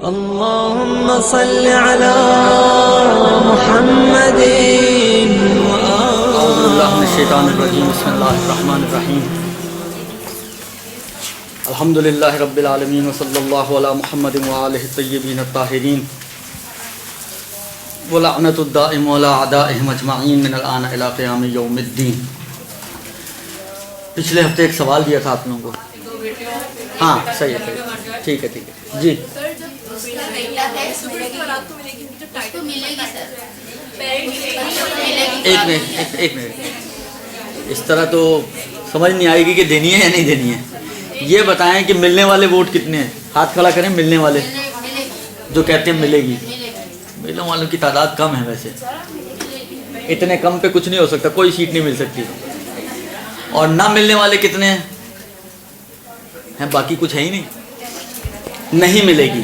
اللهم صل على محمد اعوذ باللہ من الشیطان الرجیم بسم اللہ الرحمن الرحیم الحمدللہ رب العالمین وصلی اللہ علی محمد وآلہ الطیبین الطاہرین ولعنت الدائم علی اعدائہم اجمعین من الآن الی قیام یوم الدین۔ پچھلے ہفتے ایک سوال دیا تھا آپ لوگوں کو۔ ہاں صحیح ہے، ٹھیک ہے جی۔ ایک منٹ، اس طرح تو سمجھ نہیں آئے گی کہ دینی ہے یا نہیں دینی ہے۔ یہ بتائیں کہ ملنے والے ووٹ کتنے ہیں؟ ہاتھ کھڑا کریں ملنے والے جو کہتے ہیں ملے گی۔ ملنے والوں کی تعداد کم ہے، ویسے اتنے کم پہ کچھ نہیں ہو سکتا، کوئی سیٹ نہیں مل سکتی۔ اور نہ ملنے والے کتنے ہیں؟ باقی کچھ ہے ہی نہیں ملے گی۔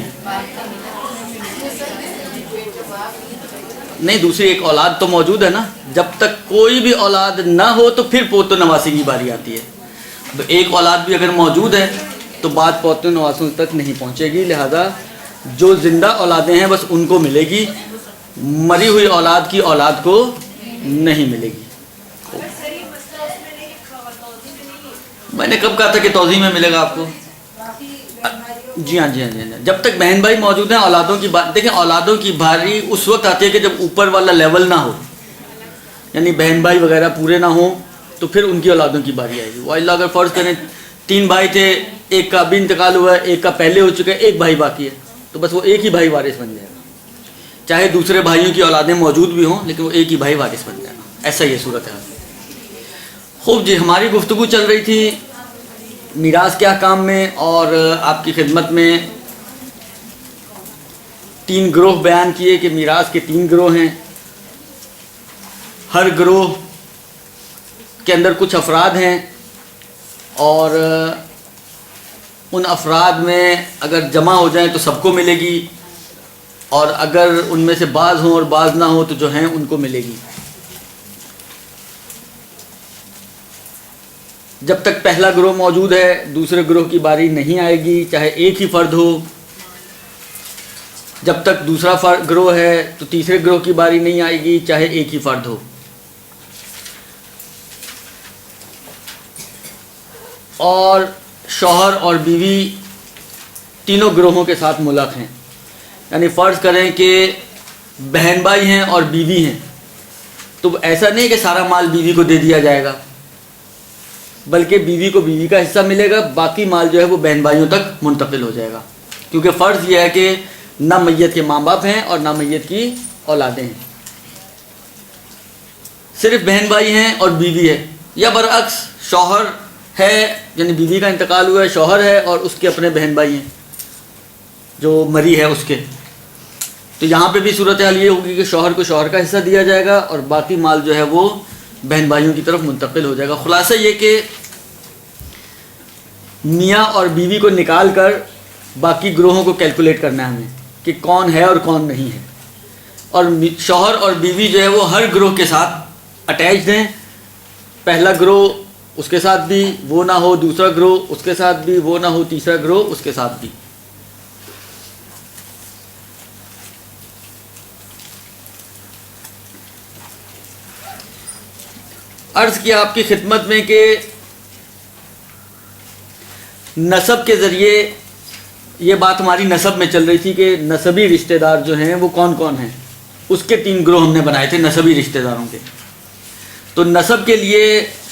نہیں، دوسری ایک اولاد تو موجود ہے نا۔ جب تک کوئی بھی اولاد نہ ہو تو پھر پوتو نواسی کی باری آتی ہے۔ ایک اولاد بھی اگر موجود ہے تو بات پوتو نواسوں تک نہیں پہنچے گی، لہذا جو زندہ اولادیں ہیں بس ان کو ملے گی، مری ہوئی اولاد کی اولاد کو نہیں ملے گی۔ میں نے کب کہا تھا کہ توضیح میں ملے گا آپ کو؟ جی ہاں۔ جب تک بہن بھائی موجود ہیں اولادوں کی بات دیکھیں، اولادوں کی باری اس وقت آتی ہے کہ جب اوپر والا لیول نہ ہو، یعنی بہن بھائی وغیرہ پورے نہ ہوں تو پھر ان کی اولادوں کی باری آئے گی۔ وہ اللہ اگر فرض کریں 3 بھائی تھے، ایک کا ابھی انتقال ہوا ہے، ایک کا پہلے ہو چکا ہے، ایک بھائی باقی ہے، تو بس وہ ایک ہی بھائی وارث بن جائے گا، چاہے دوسرے بھائیوں کی اولادیں موجود بھی ہوں لیکن وہ ایک ہی بھائی وارث بن جائے گا۔ ایسا ہی ہے صورت ہے۔ خوب جی، ہماری گفتگو چل رہی تھی میراث کے احکام میں، اور آپ کی خدمت میں 3 گروہ بیان کیے کہ میراث کے 3 گروہ ہیں۔ ہر گروہ کے اندر کچھ افراد ہیں، اور ان افراد میں اگر جمع ہو جائیں تو سب کو ملے گی، اور اگر ان میں سے بعض ہوں اور بعض نہ ہوں تو جو ہیں ان کو ملے گی۔ جب تک پہلا گروہ موجود ہے دوسرے گروہ کی باری نہیں آئے گی، چاہے ایک ہی فرد ہو۔ جب تک دوسرا گروہ ہے تو تیسرے گروہ کی باری نہیں آئے گی، چاہے ایک ہی فرد ہو۔ اور شوہر اور بیوی تینوں گروہوں کے ساتھ ملحق ہیں، یعنی فرض کریں کہ بہن بھائی ہیں اور بیوی ہیں، تو ایسا نہیں کہ سارا مال بیوی کو دے دیا جائے گا، بلکہ بیوی کو بیوی کا حصہ ملے گا، باقی مال جو ہے وہ بہن بھائیوں تک منتقل ہو جائے گا، کیونکہ فرض یہ ہے کہ نہ میت کے ماں باپ ہیں اور نہ میت کی اولادیں ہیں، صرف بہن بھائی ہیں اور بیوی ہے، یا برعکس شوہر ہے، یعنی بیوی کا انتقال ہوا ہے، شوہر ہے اور اس کے اپنے بہن بھائی ہیں جو مری ہے اس کے، تو یہاں پہ بھی صورتحال یہ ہوگی کہ شوہر کو شوہر کا حصہ دیا جائے گا اور باقی مال جو ہے وہ بہن بھائیوں کی طرف منتقل ہو جائے گا۔ خلاصہ یہ کہ میاں اور بیوی کو نکال کر باقی گروہوں کو کیلکولیٹ کرنا ہے ہمیں کہ کون ہے اور کون نہیں ہے، اور شوہر اور بیوی جو ہے وہ ہر گروہ کے ساتھ اٹیچڈ ہیں۔ پہلا گروہ اس کے ساتھ بھی وہ نہ ہو، دوسرا گروہ اس کے ساتھ بھی وہ نہ ہو، تیسرا گروہ اس کے ساتھ بھی۔ عرض کیا آپ کی خدمت میں کہ نسب کے ذریعے، یہ بات ہماری نسب میں چل رہی تھی کہ نسبی رشتہ دار جو ہیں وہ کون کون ہیں، اس کے 3 گروہ ہم نے بنائے تھے نسبی رشتہ داروں کے۔ تو نسب کے لیے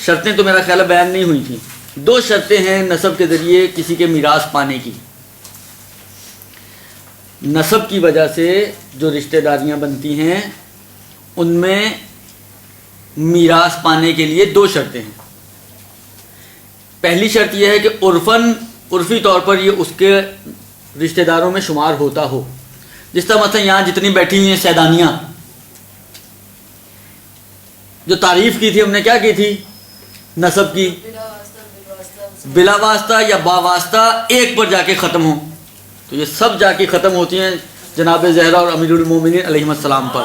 شرطیں تو میرا خیال ہے بیان نہیں ہوئی تھیں۔ 2 شرطیں ہیں نسب کے ذریعے کسی کے میراث پانے کی۔ نسب کی وجہ سے جو رشتہ داریاں بنتی ہیں ان میں میراث پانے کے لیے 2 شرطیں ہیں۔ پہلی شرط یہ ہے کہ عرفی طور پر یہ اس کے رشتہ داروں میں شمار ہوتا ہو، جس طرح مثلا یہاں جتنی بیٹھی ہوئی ہیں سیدانیاں، جو تعریف کی تھی ہم نے کیا کی تھی نسب کی، بلا واسطہ یا با واسطہ ایک پر جا کے ختم ہو، تو یہ سب جا کے ختم ہوتی ہیں جناب زہرا اور امیر المومنین علیہ السلام پر۔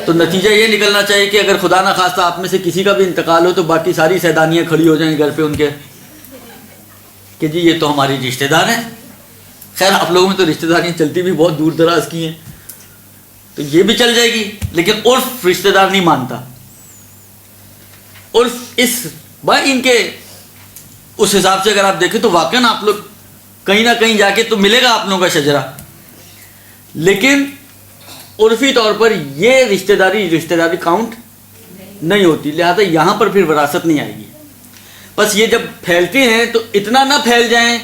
تو نتیجہ یہ نکلنا چاہیے کہ اگر خدا نہ خواستہ آپ میں سے کسی کا بھی انتقال ہو تو باقی ساری سیدانیاں کھڑی ہو جائیں گھر پہ ان کے کہ جی یہ تو ہماری رشتہ دار ہیں. خیر آپ لوگوں میں تو رشتہ داریاں چلتی بھی بہت دور دراز کی ہیں تو یہ بھی چل جائے گی، لیکن عرف رشتہ دار نہیں مانتا. عرف اس بھائی ان کے اس حساب سے اگر آپ دیکھیں تو واقعاً آپ لوگ کہیں نہ کہیں جا کے تو ملے گا آپ لوگوں کا شجرہ، لیکن عرفی طور پر یہ رشتہ داری کاؤنٹ نہیں ہوتی، لہذا یہاں پر پھر وراثت نہیں آئے گی. بس یہ جب پھیلتے ہیں تو اتنا نہ پھیل جائیں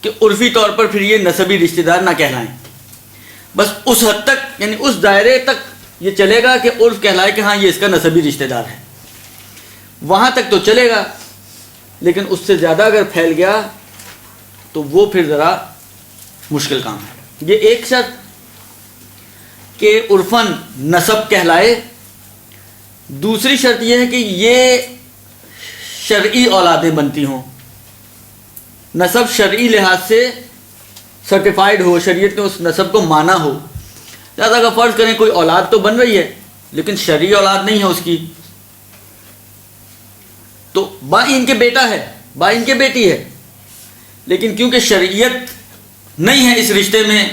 کہ عرفی طور پر پھر یہ نسبی رشتہ دار نہ کہلائیں. بس اس حد تک یعنی اس دائرے تک یہ چلے گا کہ عرف کہلائے کہ ہاں یہ اس کا نسبی رشتہ دار ہے، وہاں تک تو چلے گا. لیکن اس سے زیادہ اگر پھیل گیا تو وہ پھر ذرا مشکل کام ہے. یہ ایک شرط کہ عرفاً نسب کہلائے. دوسری شرط یہ ہے کہ یہ شرعی اولادیں بنتی ہوں، نسب شرعی لحاظ سے سرٹیفائیڈ ہو، شریعت نے اس نسب کو مانا ہو. لہٰذا اگر فرض کریں کوئی اولاد تو بن رہی ہے لیکن شرعی اولاد نہیں ہے اس کی، تو بائی ان کے بیٹا ہے، بائی ان کے بیٹی ہے، لیکن کیونکہ شرعیت نہیں ہے اس رشتے میں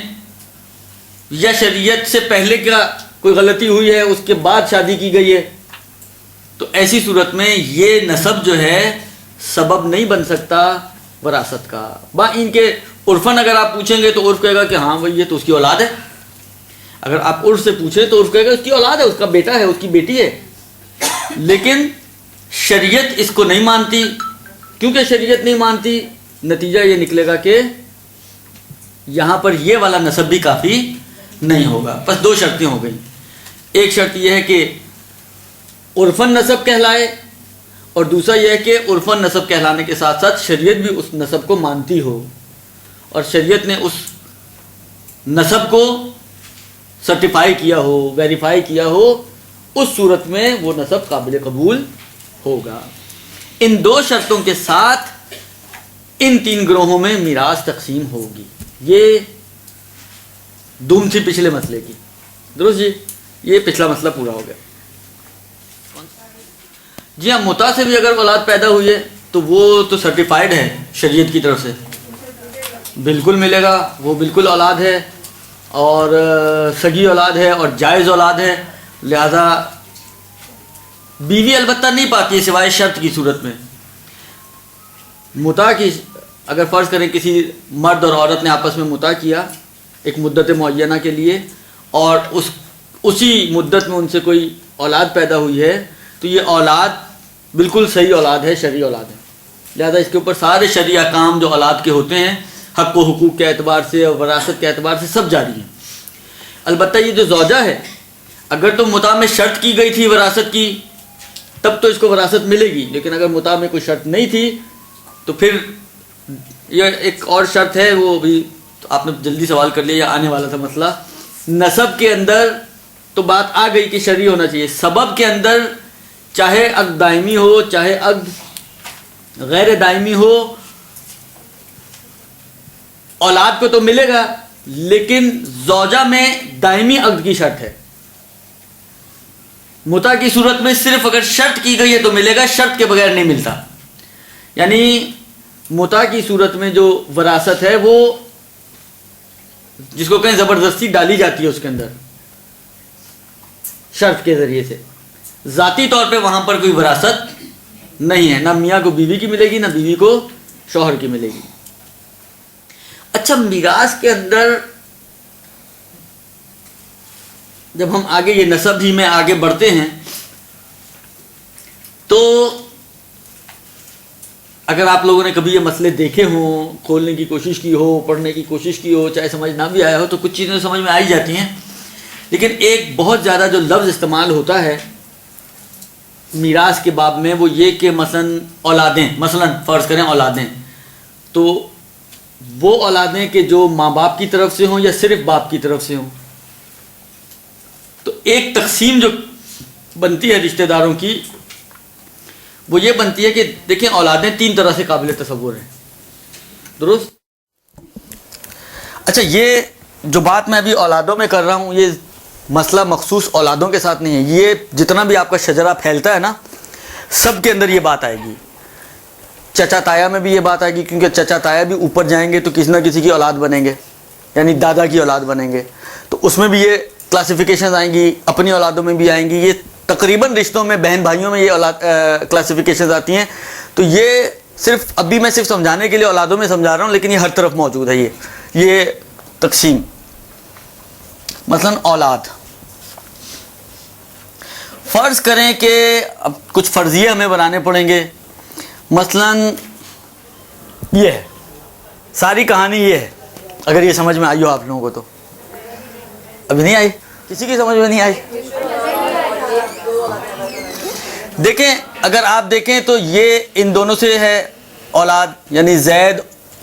یا شریعت سے پہلے کا کوئی غلطی ہوئی ہے اس کے بعد شادی کی گئی ہے، تو ایسی صورت میں یہ نسب جو ہے سبب نہیں بن سکتا وراثت کا. ان کے عرفاً اگر آپ پوچھیں گے تو عرف کہے گا کہ ہاں بھائی یہ تو اس کی اولاد ہے. اگر آپ عرف سے پوچھیں تو عرف کہے گا اس کی اولاد ہے، اس کا بیٹا ہے، اس کی بیٹی ہے. لیکن شریعت اس کو نہیں مانتی. کیونکہ شریعت نہیں مانتی نتیجہ یہ نکلے گا کہ یہاں پر یہ والا نسب بھی کافی نہیں ہوگا. بس دو شرطیں ہو گئیں. ایک شرط یہ ہے کہ عرفاً نسب کہلائے، اور دوسرا یہ ہے کہ عرفاً نسب کہلانے کے ساتھ ساتھ شریعت بھی اس نسب کو مانتی ہو اور شریعت نے اس نسب کو سرٹیفائی کیا ہو، ویریفائی کیا ہو. اس صورت میں وہ نسب قابل قبول ہوگا. ان دو شرطوں کے ساتھ ان تین گروہوں میں میراث تقسیم ہوگی. یہ دھوم تھی پچھلے مسئلے کی. درست جی، یہ پچھلا مسئلہ پورا ہو گیا. جی ہاں، متع سے بھی اگر اولاد پیدا ہوئی ہے تو وہ تو سرٹیفائیڈ ہے شریعت کی طرف سے، بالکل ملے گا، وہ بالکل اولاد ہے اور سگی اولاد ہے اور جائز اولاد ہے. لہذا بیوی البتہ نہیں پاتی ہے سوائے شرط کی صورت میں. متع کی اگر فرض کریں کسی مرد اور عورت نے آپس میں متع کیا ایک مدت معینہ کے لیے اور اسی مدت میں ان سے کوئی اولاد پیدا ہوئی ہے تو یہ اولاد بالکل صحیح اولاد ہے، شرعی اولاد ہے. لہذا اس کے اوپر سارے شرعی احکام جو اولاد کے ہوتے ہیں حق و حقوق کے اعتبار سے اور وراثت کے اعتبار سے سب جاری ہیں. البتہ یہ جو زوجہ ہے اگر تو متع میں شرط کی گئی تھی وراثت کی تب تو اس کو وراثت ملے گی، لیکن اگر متع میں کوئی شرط نہیں تھی تو پھر یہ ایک اور شرط ہے، وہ بھی آپ نے جلدی سوال کر لیا، آنے والا تھا مسئلہ. نسب کے اندر تو بات آ گئی کہ شرعی ہونا چاہیے. سبب کے اندر چاہے عقد دائمی ہو چاہے عقد غیر دائمی ہو، اولاد کو تو ملے گا، لیکن زوجہ میں دائمی عقد کی شرط ہے. متع کی صورت میں صرف اگر شرط کی گئی ہے تو ملے گا، شرط کے بغیر نہیں ملتا. یعنی متع کی صورت میں جو وراثت ہے وہ جس کو کہیں زبردستی ڈالی جاتی ہے اس کے اندر شرط کے ذریعے سے، ذاتی طور پہ وہاں پر کوئی وراثت نہیں ہے. نہ میاں کو بیوی کی ملے گی نہ بیوی کو شوہر کی ملے گی. اچھا، میراث کے اندر جب ہم آگے یہ نسب ہی میں آگے بڑھتے ہیں تو اگر آپ لوگوں نے کبھی یہ مسئلے دیکھے ہوں، کھولنے کی کوشش کی ہو، پڑھنے کی کوشش کی ہو، چاہے سمجھ نہ بھی آیا ہو تو کچھ چیزیں سمجھ میں آ ہی جاتی ہیں. لیکن ایک بہت زیادہ جو لفظ استعمال ہوتا ہے میراث کے باب میں وہ یہ کہ مثلاً فرض کریں اولادیں، تو وہ اولادیں کہ جو ماں باپ کی طرف سے ہوں یا صرف باپ کی طرف سے ہوں. تو ایک تقسیم جو بنتی ہے رشتہ داروں کی وہ یہ بنتی ہے کہ دیکھیں اولادیں تین طرح سے قابل تصور ہیں. درست؟ اچھا، یہ جو بات میں ابھی اولادوں میں کر رہا ہوں یہ مسئلہ مخصوص اولادوں کے ساتھ نہیں ہے. یہ جتنا بھی آپ کا شجرہ پھیلتا ہے نا, سب کے اندر یہ بات آئے گی. چچا تایا میں بھی یہ بات آئے گی, کیونکہ چچا تایا بھی اوپر جائیں گے تو کسی نہ کسی کی اولاد بنیں گے, یعنی دادا کی اولاد بنیں گے, تو اس میں بھی یہ کلاسیفیکیشنز آئیں گی, اپنی اولادوں میں بھی آئیں گی. یہ تقریباً رشتوں میں, بہن بھائیوں میں یہ اولاد کلاسیفیکیشنز آتی ہیں. تو یہ صرف ابھی میں صرف سمجھانے کے لیے اولادوں میں سمجھا رہا ہوں, لیکن یہ ہر طرف موجود ہے یہ تقسیم. مثلاً اولاد, فرض کریں کہ اب کچھ فرضیے ہمیں بنانے پڑیں گے. مثلاً یہ ہے, ساری کہانی یہ ہے, اگر یہ سمجھ میں آئی ہو آپ لوگوں کو تو. ابھی نہیں آئی, کسی کی سمجھ میں نہیں آئی؟ دیکھیں, اگر آپ دیکھیں تو یہ ان دونوں سے ہے اولاد, یعنی زید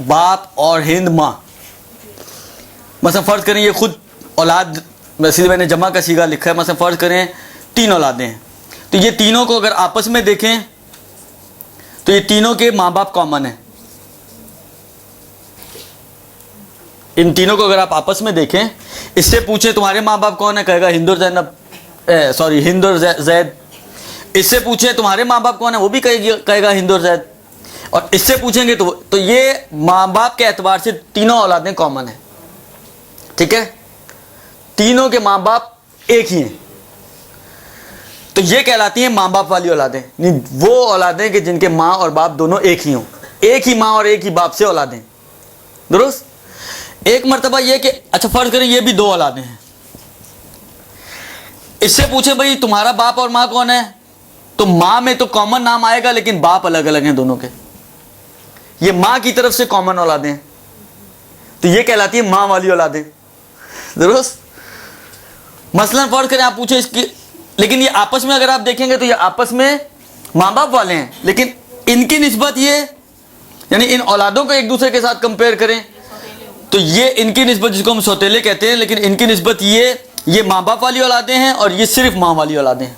باپ اور ہند ماں. مثلا فرض کریں یہ خود اولاد, ویسے میں نے جمع کا صیغہ لکھا ہے. مثلا فرض کریں 3 اولادیں ہیں, تو یہ تینوں کو اگر آپس میں دیکھیں تو یہ تینوں کے ماں باپ کامن ہیں. ان تینوں کو اگر آپ آپس میں دیکھیں, اس سے پوچھیں تمہارے ماں باپ کون ہے, کہے گا ہند اور زینب, ہند اور زید. اس سے پوچھیں تمہارے ماں باپ کون ہے, وہ بھی کہے گا ہند اور زید. اور اس سے پوچھیں گے تو یہ ماں باپ کے اعتبار سے تینوں اولادیں کامن ہیں. ٹھیک ہے, تینوں کے ماں باپ ایک ہی ہیں, تو یہ کہلاتی ہیں ماں باپ والی اولادیں. وہ اولادیں کہ جن کے ماں اور باپ دونوں ایک ہی ہوں, ایک ہی ماں اور ایک ہی باپ سے اولادیں. درست. ایک مرتبہ یہ کہ اچھا فرض کریں یہ بھی 2 اولادیں ہیں, اس سے پوچھیں بھائی تمہارا باپ اور ماں کون ہے, تو ماں میں تو کامن نام آئے گا لیکن باپ الگ الگ ہیں دونوں کے. یہ ماں کی طرف سے کامن اولادیں ہیں, تو یہ کہلاتی ہیں ماں والی اولادیں. درست. مثلا فرض کریں آپ پوچھیں اس کی, لیکن یہ آپس میں اگر آپ دیکھیں گے تو یہ آپس میں ماں باپ والے ہیں, لیکن ان کی نسبت یہ, یعنی ان اولادوں کو ایک دوسرے کے ساتھ کمپیئر کریں تو یہ ان کی نسبت, جس کو ہم سوتیلے کہتے ہیں, لیکن ان کی نسبت یہ ماں باپ والی اولادیں ہیں اور یہ صرف ماں والی اولادیں ہیں.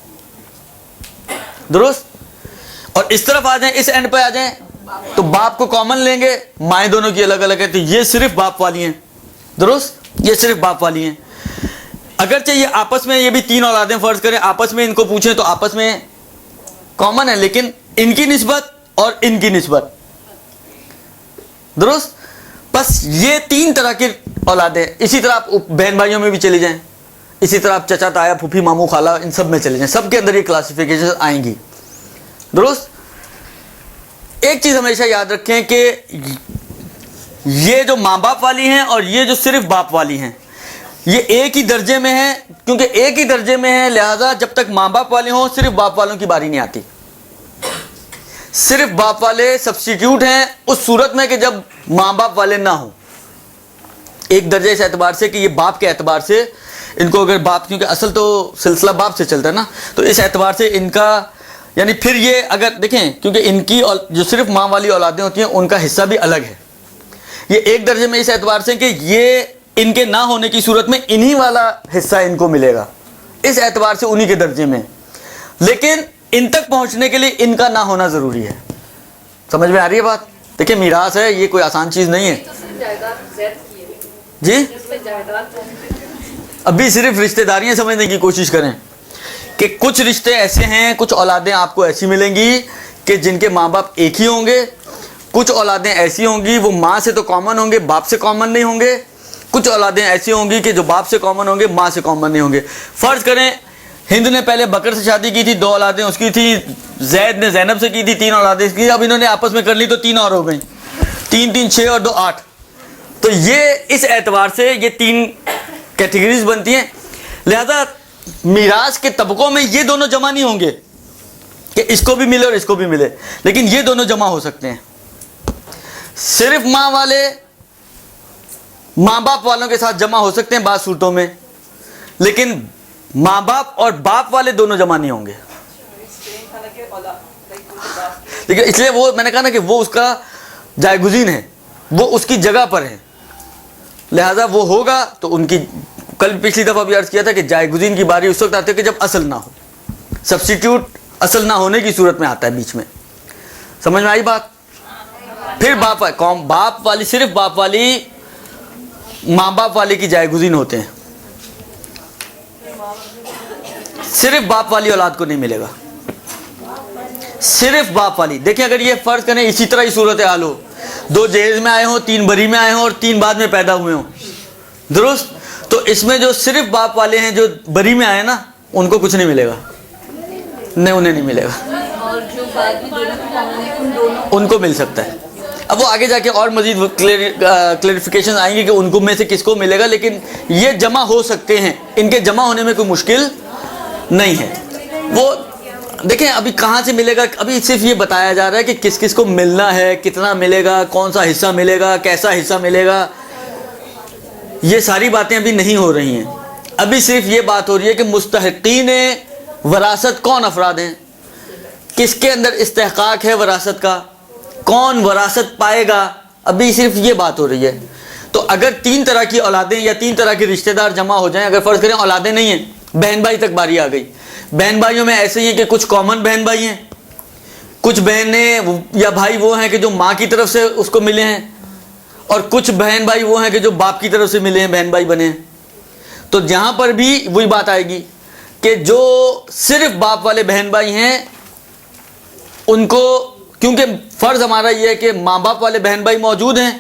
درست. اور اس طرف آ جائیں, اس اینڈ پہ آ جائیں تو باپ کو کامن لیں گے, مائیں دونوں کی الگ الگ ہیں, تو یہ صرف باپ والی ہیں. درست. یہ صرف باپ والی ہیں. اگرچہ یہ آپس میں, یہ بھی 3 اولادیں فرض کریں, آپس میں ان کو پوچھیں تو آپس میں کامن ہے, لیکن ان کی نسبت اور ان کی نسبت. درست. بس یہ 3 طرح کی اولادیں. اسی طرح آپ بہن بھائیوں میں بھی چلے جائیں, اسی طرح آپ چچا تایا پھوپھی ماموں خالہ ان سب میں چلے جائیں, سب کے اندر یہ کلاسیفیکیشن آئیں گی. درست. ایک چیز ہمیشہ یاد رکھیں کہ یہ جو ماں باپ والی ہیں اور یہ جو صرف باپ والی ہیں, یہ ایک ہی درجے میں ہیں. کیونکہ ایک ہی درجے میں ہیں, لہذا جب تک ماں باپ والے ہوں صرف باپ والوں کی باری نہیں آتی. صرف باپ والے سبسٹیٹیوٹ ہیں اس صورت میں کہ جب ماں باپ والے نہ ہوں. ایک درجے اس اعتبار سے کہ یہ باپ کے اعتبار سے ان کو اگر باپ, کیونکہ اصل تو سلسلہ باپ سے چلتا ہے نا, تو اس اعتبار سے ان کا, یعنی پھر یہ اگر دیکھیں, کیونکہ ان کی جو صرف ماں والی اولادیں ہوتی ہیں ان کا حصہ بھی الگ ہے. یہ ایک درجے میں اس اعتبار سے کہ یہ ان کے نہ ہونے کی صورت میں انہی والا حصہ ان کو ملے گا, اس اعتبار سے انہی کے درجے میں. لیکن ان تک پہنچنے کے لیے ان کا نہ ہونا ضروری ہے. سمجھ میں آ رہی ہے بات؟ دیکھیں میراث ہے, یہ کوئی آسان چیز نہیں ہے. جی ابھی صرف رشتہ داریاں سمجھنے کی کوشش کریں کہ کچھ رشتے ایسے ہیں, کچھ اولادیں آپ کو ایسی ملیں گی کہ جن کے ماں باپ ایک ہی ہوں گے, کچھ اولادیں ایسی ہوں گی وہ ماں سے تو کامن ہوں گے, باپ سے کامن نہیں ہوں گے, کچھ اولادیں ایسی ہوں گی کہ جو باپ سے کامن ہوں گے, ماں سے کامن نہیں ہوں گے. فرض کریں ہند نے پہلے بکر سے شادی کی تھی, 2 اولادیں اس کی تھی, زید نے زینب سے کی تھی, 3 اولادیں اس کی, اب انہوں نے آپس میں کر لی تو 3 اور ہو گئیں, 3 3 6 اور 2 8. تو یہ اس اعتبار سے یہ 3 کیٹیگریز بنتی ہیں. لہذا میراث کے طبقوں میں یہ دونوں جمع نہیں ہوں گے کہ اس کو بھی ملے اور اس کو بھی ملے, لیکن یہ دونوں جمع ہو سکتے ہیں. صرف ماں والے ماں باپ والوں کے ساتھ جمع ہو سکتے ہیں بعض صورتوں میں, لیکن ماں باپ اور باپ والے دونوں جمع نہیں ہوں گے. لیکن اس لیے وہ میں نے کہا نا کہ وہ اس کا جائے گزین ہے, وہ اس کی جگہ پر ہے, لہذا وہ ہوگا تو ان کی, کل پچھلی دفعہ بھی عرض کیا تھا کہ جائے گزین کی باری اس وقت آتی ہے کہ جب اصل نہ ہو. سبسٹیٹیوٹ اصل نہ ہونے کی صورت میں آتا ہے بیچ میں. سمجھ میں آئی بات؟ پھر باپ والی, صرف باپ والی ماں باپ والے کی جائے گزین ہوتے ہیں. صرف باپ والی اولاد کو نہیں ملے گا, صرف باپ والی. دیکھیں اگر یہ فرض کریں اسی طرح ہی صورت حال ہو, 2 جہیز میں آئے ہوں, 3 بری میں آئے ہوں اور 3 بعد میں پیدا ہوئے ہوں, درست, تو اس میں جو صرف باپ والے ہیں جو بری میں آئے نا ان کو کچھ نہیں ملے گا, نہیں انہیں نہیں ملے گا, ان کو مل سکتا ہے. اب وہ آگے جا کے اور مزید کلیریفیکیشن آئیں گی کہ ان کو میں سے کس کو ملے گا, لیکن یہ جمع ہو سکتے ہیں, ان کے جمع ہونے میں کوئی مشکل نہیں ہے. وہ دیکھیں ابھی کہاں سے ملے گا, ابھی صرف یہ بتایا جا رہا ہے کہ کس کس کو ملنا ہے, کتنا ملے گا, کون سا حصہ ملے گا, کیسا حصہ ملے گا, یہ ساری باتیں ابھی نہیں ہو رہی ہیں. ابھی صرف یہ بات ہو رہی ہے کہ مستحقین وراثت کون افراد ہیں, کس کے اندر استحقاق ہے وراثت کا, کون وراثت پائے گا, ابھی صرف یہ بات ہو رہی ہے. تو اگر 3 طرح کی اولادیں یا 3 طرح کے رشتہ دار جمع ہو جائیں, اگر فرض کریں اولادیں نہیں ہیں, بہن بھائی تک باری آ گئی, بہن بھائیوں میں ایسے ہی ہیں کہ کچھ کامن بہن بھائی ہیں, کچھ بہنیں یا بھائی وہ ہیں کہ جو ماں کی طرف سے اس کو ملے ہیں, اور کچھ بہن بھائی وہ ہیں کہ جو باپ کی طرف سے ملے ہیں, بہن بھائی بنے ہیں. تو جہاں پر بھی وہی بات آئے گی کہ جو صرف باپ والے بہن بھائی ہیں ان کو, کیونکہ فرض ہمارا یہ ہے کہ ماں باپ والے بہن بھائی موجود ہیں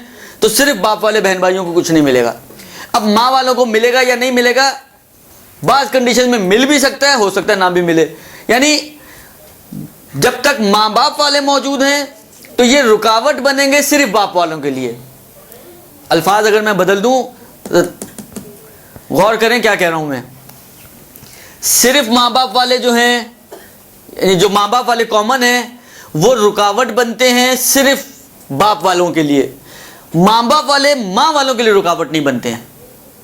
تو صرف باپ والے بہن بھائیوں کو کچھ نہیں ملے گا. اب ماں والوں کو ملے گا یا نہیں ملے گا, بعض کنڈیشن میں مل بھی سکتا ہے, ہو سکتا ہے نہ بھی ملے. یعنی جب تک ماں باپ والے موجود ہیں تو یہ رکاوٹ بنیں گے صرف باپ والوں کے لیے. الفاظ اگر میں بدل دوں, غور کریں کیا کہہ رہا ہوں میں. صرف ماں باپ والے جو ہیں, یعنی جو ماں باپ والے کامن ہیں, وہ رکاوٹ بنتے ہیں صرف باپ والوں کے لیے. ماں باپ والے ماں والوں کے لیے رکاوٹ نہیں بنتے ہیں.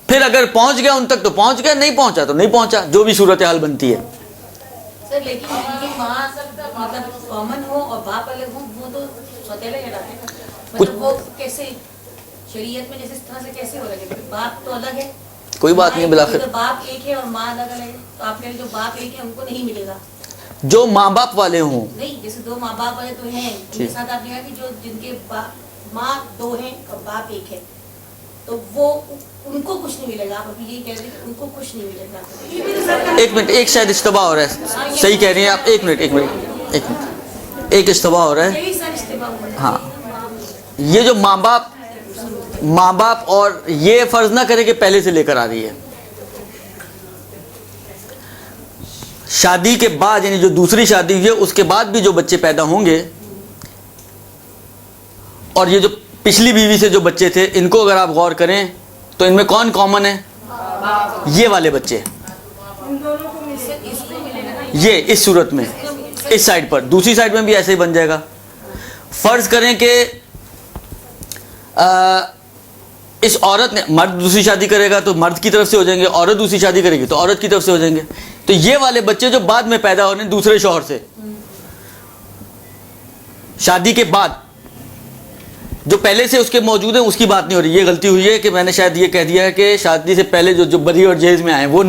پھر اگر پہنچ گیا ان تک تو پہنچ گیا, نہیں پہنچا تو نہیں پہنچا, جو بھی صورتحال بنتی ہے. سر لیکن یہ ماں مطلب کامن ہو اور باپ الگ ہو, وہ تو سوتیلے کہلاتے ہیں, مطلب وہ کیسے شریعت میں جیسے اس طرح سے کیسے ہو رہا ہے, باپ تو الگ ہے, کوئی بات نہیں, بالآخر باپ ایک ہے اور ماں الگ الگ ہے, تو آپ نے جو باپ ایک ہے ان کو نہیں ملے گا. جو ماں باپ والے ہوں, نہیں جیسے 2 ماں باپ والے تو ہیں, ان کے ساتھ آپ نے کہا کہ جو جن کے ماں 2 ہیں اور باپ 1 ہے, تو وہ ان کو کچھ نہیں ملے گا. آپ ابھی یہی کہہ رہے ہیں کہ ان کو کچھ نہیں ملے گا. ایک منٹ, ایک شاید اشتباہ ہو رہا ہے, صحیح کہہ رہی ہیں آپ, ایک منٹ, ایک اشتباہ ہو رہا ہے. ہاں, یہ جو ماں باپ اور یہ فرض نہ کرے کہ پہلے سے لے کر آ رہی ہے. شادی کے بعد, یعنی جو دوسری شادی ہوئی ہے اس کے بعد بھی جو بچے پیدا ہوں گے, اور یہ جو پچھلی بیوی سے جو بچے تھے, ان کو اگر آپ غور کریں تو ان میں کون کامن ہے, یہ والے بچے, یہ اس صورت میں اس سائڈ پر. دوسری سائڈ میں بھی ایسے ہی بن جائے گا. فرض کریں کہ اس عورت نے, مرد دوسری شادی کرے گا تو مرد کی طرف سے ہو جائیں گے, عورت دوسری شادی کرے گی تو عورت کی طرف سے ہو جائیں گے. تو یہ والے بچے جو بعد میں پیدا ہو رہے ہیں دوسرے شوہر سے, شادی کے بعد, جو پہلے سے اس کے موجود ہیں اس کی بات نہیں ہو رہی. یہ غلطی ہوئی ہے کہ میں نے شاید یہ کہہ دیا ہے کہ شادی سے پہلے جو بری اور جہیز میں آئے, وہ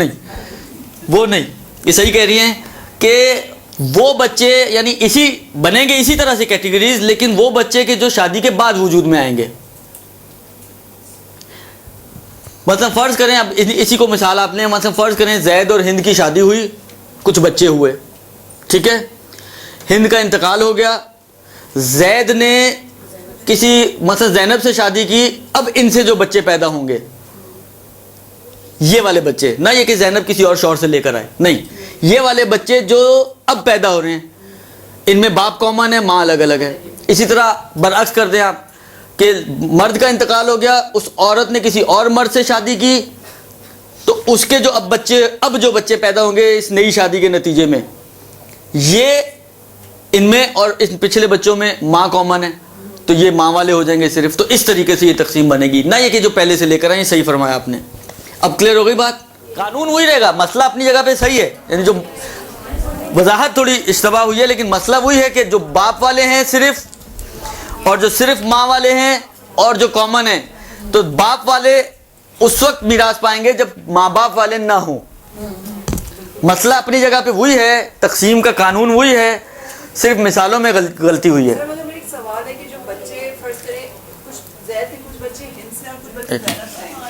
نہیں, یہ صحیح کہہ رہی ہیں کہ وہ بچے یعنی اسی بنیں گے اسی طرح سے کیٹیگریز, لیکن وہ بچے کے جو شادی کے بعد وجود میں آئیں گے. مثلا فرض کریں, اب اسی کو مثال آپ نے, مثلا فرض کریں زید اور ہند کی شادی ہوئی, کچھ بچے ہوئے, ٹھیک ہے, ہند کا انتقال ہو گیا, زید نے کسی مثلا زینب سے شادی کی, اب ان سے جو بچے پیدا ہوں گے, یہ والے بچے, نہ یہ کہ زینب کسی اور شوہر سے لے کر آئے, نہیں, یہ والے بچے جو اب پیدا ہو رہے ہیں ان میں باپ کامن ہے, ماں الگ الگ ہے. اسی طرح برعکس کر دیں آپ کہ مرد کا انتقال ہو گیا, اس عورت نے کسی اور مرد سے شادی کی, تو اس کے جو اب جو بچے پیدا ہوں گے اس نئی شادی کے نتیجے میں, یہ ان میں اور اس پچھلے بچوں میں ماں کامن ہے, تو یہ ماں والے ہو جائیں گے صرف. تو اس طریقے سے یہ تقسیم بنے گی, نہ یہ کہ جو پہلے سے لے کر آئے. صحیح فرمایا آپ نے. اب کلیئر ہو گئی بات, قانون وہی رہے گا, مسئلہ اپنی جگہ پہ صحیح ہے, یعنی جو وضاحت تھوڑی اشتباہ ہوئی ہے, لیکن مسئلہ وہی ہے کہ جو باپ والے ہیں صرف, اور جو صرف ماں والے ہیں, اور جو کامن ہیں, تو باپ والے اس وقت میراث پائیں گے جب ماں باپ والے نہ ہوں. مسئلہ اپنی جگہ پہ وہی ہے, تقسیم کا قانون وہی ہے, صرف مثالوں میں غلطی ہوئی ہے. ایک سوال ہے کہ جو بچے فرض کریں کچھ زید کے, کچھ بچے ہند سے اور کچھ بچے زینب سے ہیں,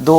2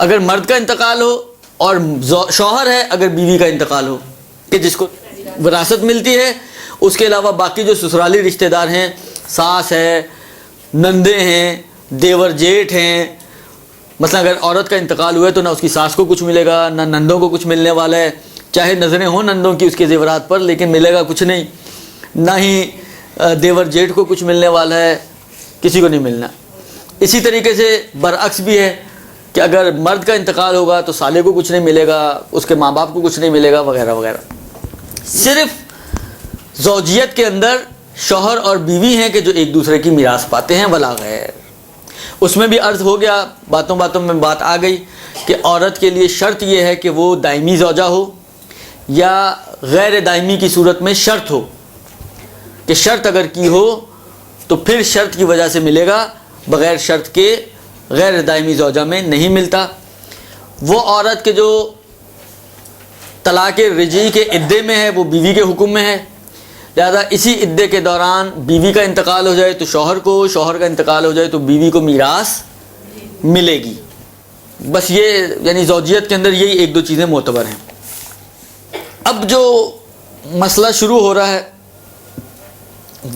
اگر مرد کا انتقال ہو، اور شوہر ہے اگر بیوی کا انتقال ہو کہ جس کو وراثت ملتی ہے، اس کے علاوہ باقی جو سسرالی رشتہ دار ہیں، ساس ہے، نندے ہیں، دیور جیٹھ ہیں، مثلا اگر عورت کا انتقال ہوا ہے تو نہ اس کی ساس کو کچھ ملے گا، نہ نندوں کو کچھ ملنے والا ہے، چاہے نظریں ہوں نندوں کی اس کے زیورات پر، لیکن ملے گا کچھ نہیں، نہ ہی دیور جیٹھ کو کچھ ملنے والا ہے، کسی کو نہیں ملنا۔ اسی طریقے سے برعکس بھی ہے کہ اگر مرد کا انتقال ہوگا تو سالے کو کچھ نہیں ملے گا، اس کے ماں باپ کو کچھ نہیں ملے گا، وغیرہ وغیرہ۔ صرف زوجیت کے اندر شوہر اور بیوی ہیں کہ جو ایک دوسرے کی میراث پاتے ہیں، ولا غیر۔ اس میں بھی عرض ہو گیا، باتوں باتوں میں بات آ گئی کہ عورت کے لیے شرط یہ ہے کہ وہ دائمی زوجہ ہو یا غیر دائمی کی صورت میں شرط ہو، کہ شرط اگر کی ہو تو پھر شرط کی وجہ سے ملے گا، بغیر شرط کے غیر دائمی زوجہ میں نہیں ملتا۔ وہ عورت کے جو طلاق رجعی کے عدے میں ہے وہ بیوی کے حکم میں ہے، لہذا اسی عدے کے دوران بیوی کا انتقال ہو جائے تو شوہر کو، شوہر کا انتقال ہو جائے تو بیوی کو میراث ملے گی۔ بس یہ یعنی زوجیت کے اندر یہی ایک دو چیزیں معتبر ہیں۔ اب جو مسئلہ شروع ہو رہا ہے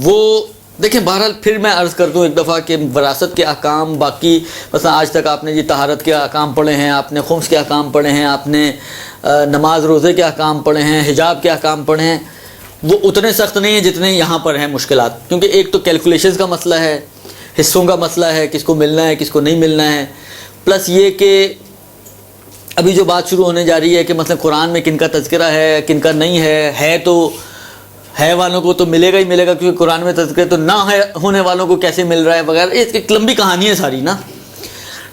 وہ دیکھیں، بہرحال پھر میں عرض کر دوں ایک دفعہ کہ وراثت کے احکام باقی، مثلا آج تک آپ نے جی طہارت کے احکام پڑھے ہیں، آپ نے خمس کے احکام پڑھے ہیں، آپ نے نماز روزے کے احکام پڑھے ہیں، حجاب کے احکام پڑھے ہیں، وہ اتنے سخت نہیں ہیں جتنے یہاں پر ہیں مشکلات، کیونکہ ایک تو کیلکولیشنز کا مسئلہ ہے، حصوں کا مسئلہ ہے، کس کو ملنا ہے کس کو نہیں ملنا ہے، پلس یہ کہ ابھی جو بات شروع ہونے جا رہی ہے کہ مثلا قرآن میں کن کا تذکرہ ہے کن کا نہیں ہے تو ہے والوں کو تو ملے گا ہی ملے گا، کیونکہ قرآن میں تذکرہ، تو نہ ہے ہونے والوں کو کیسے مل رہا ہے وغیرہ، ایک لمبی کہانی ہے ساری نا۔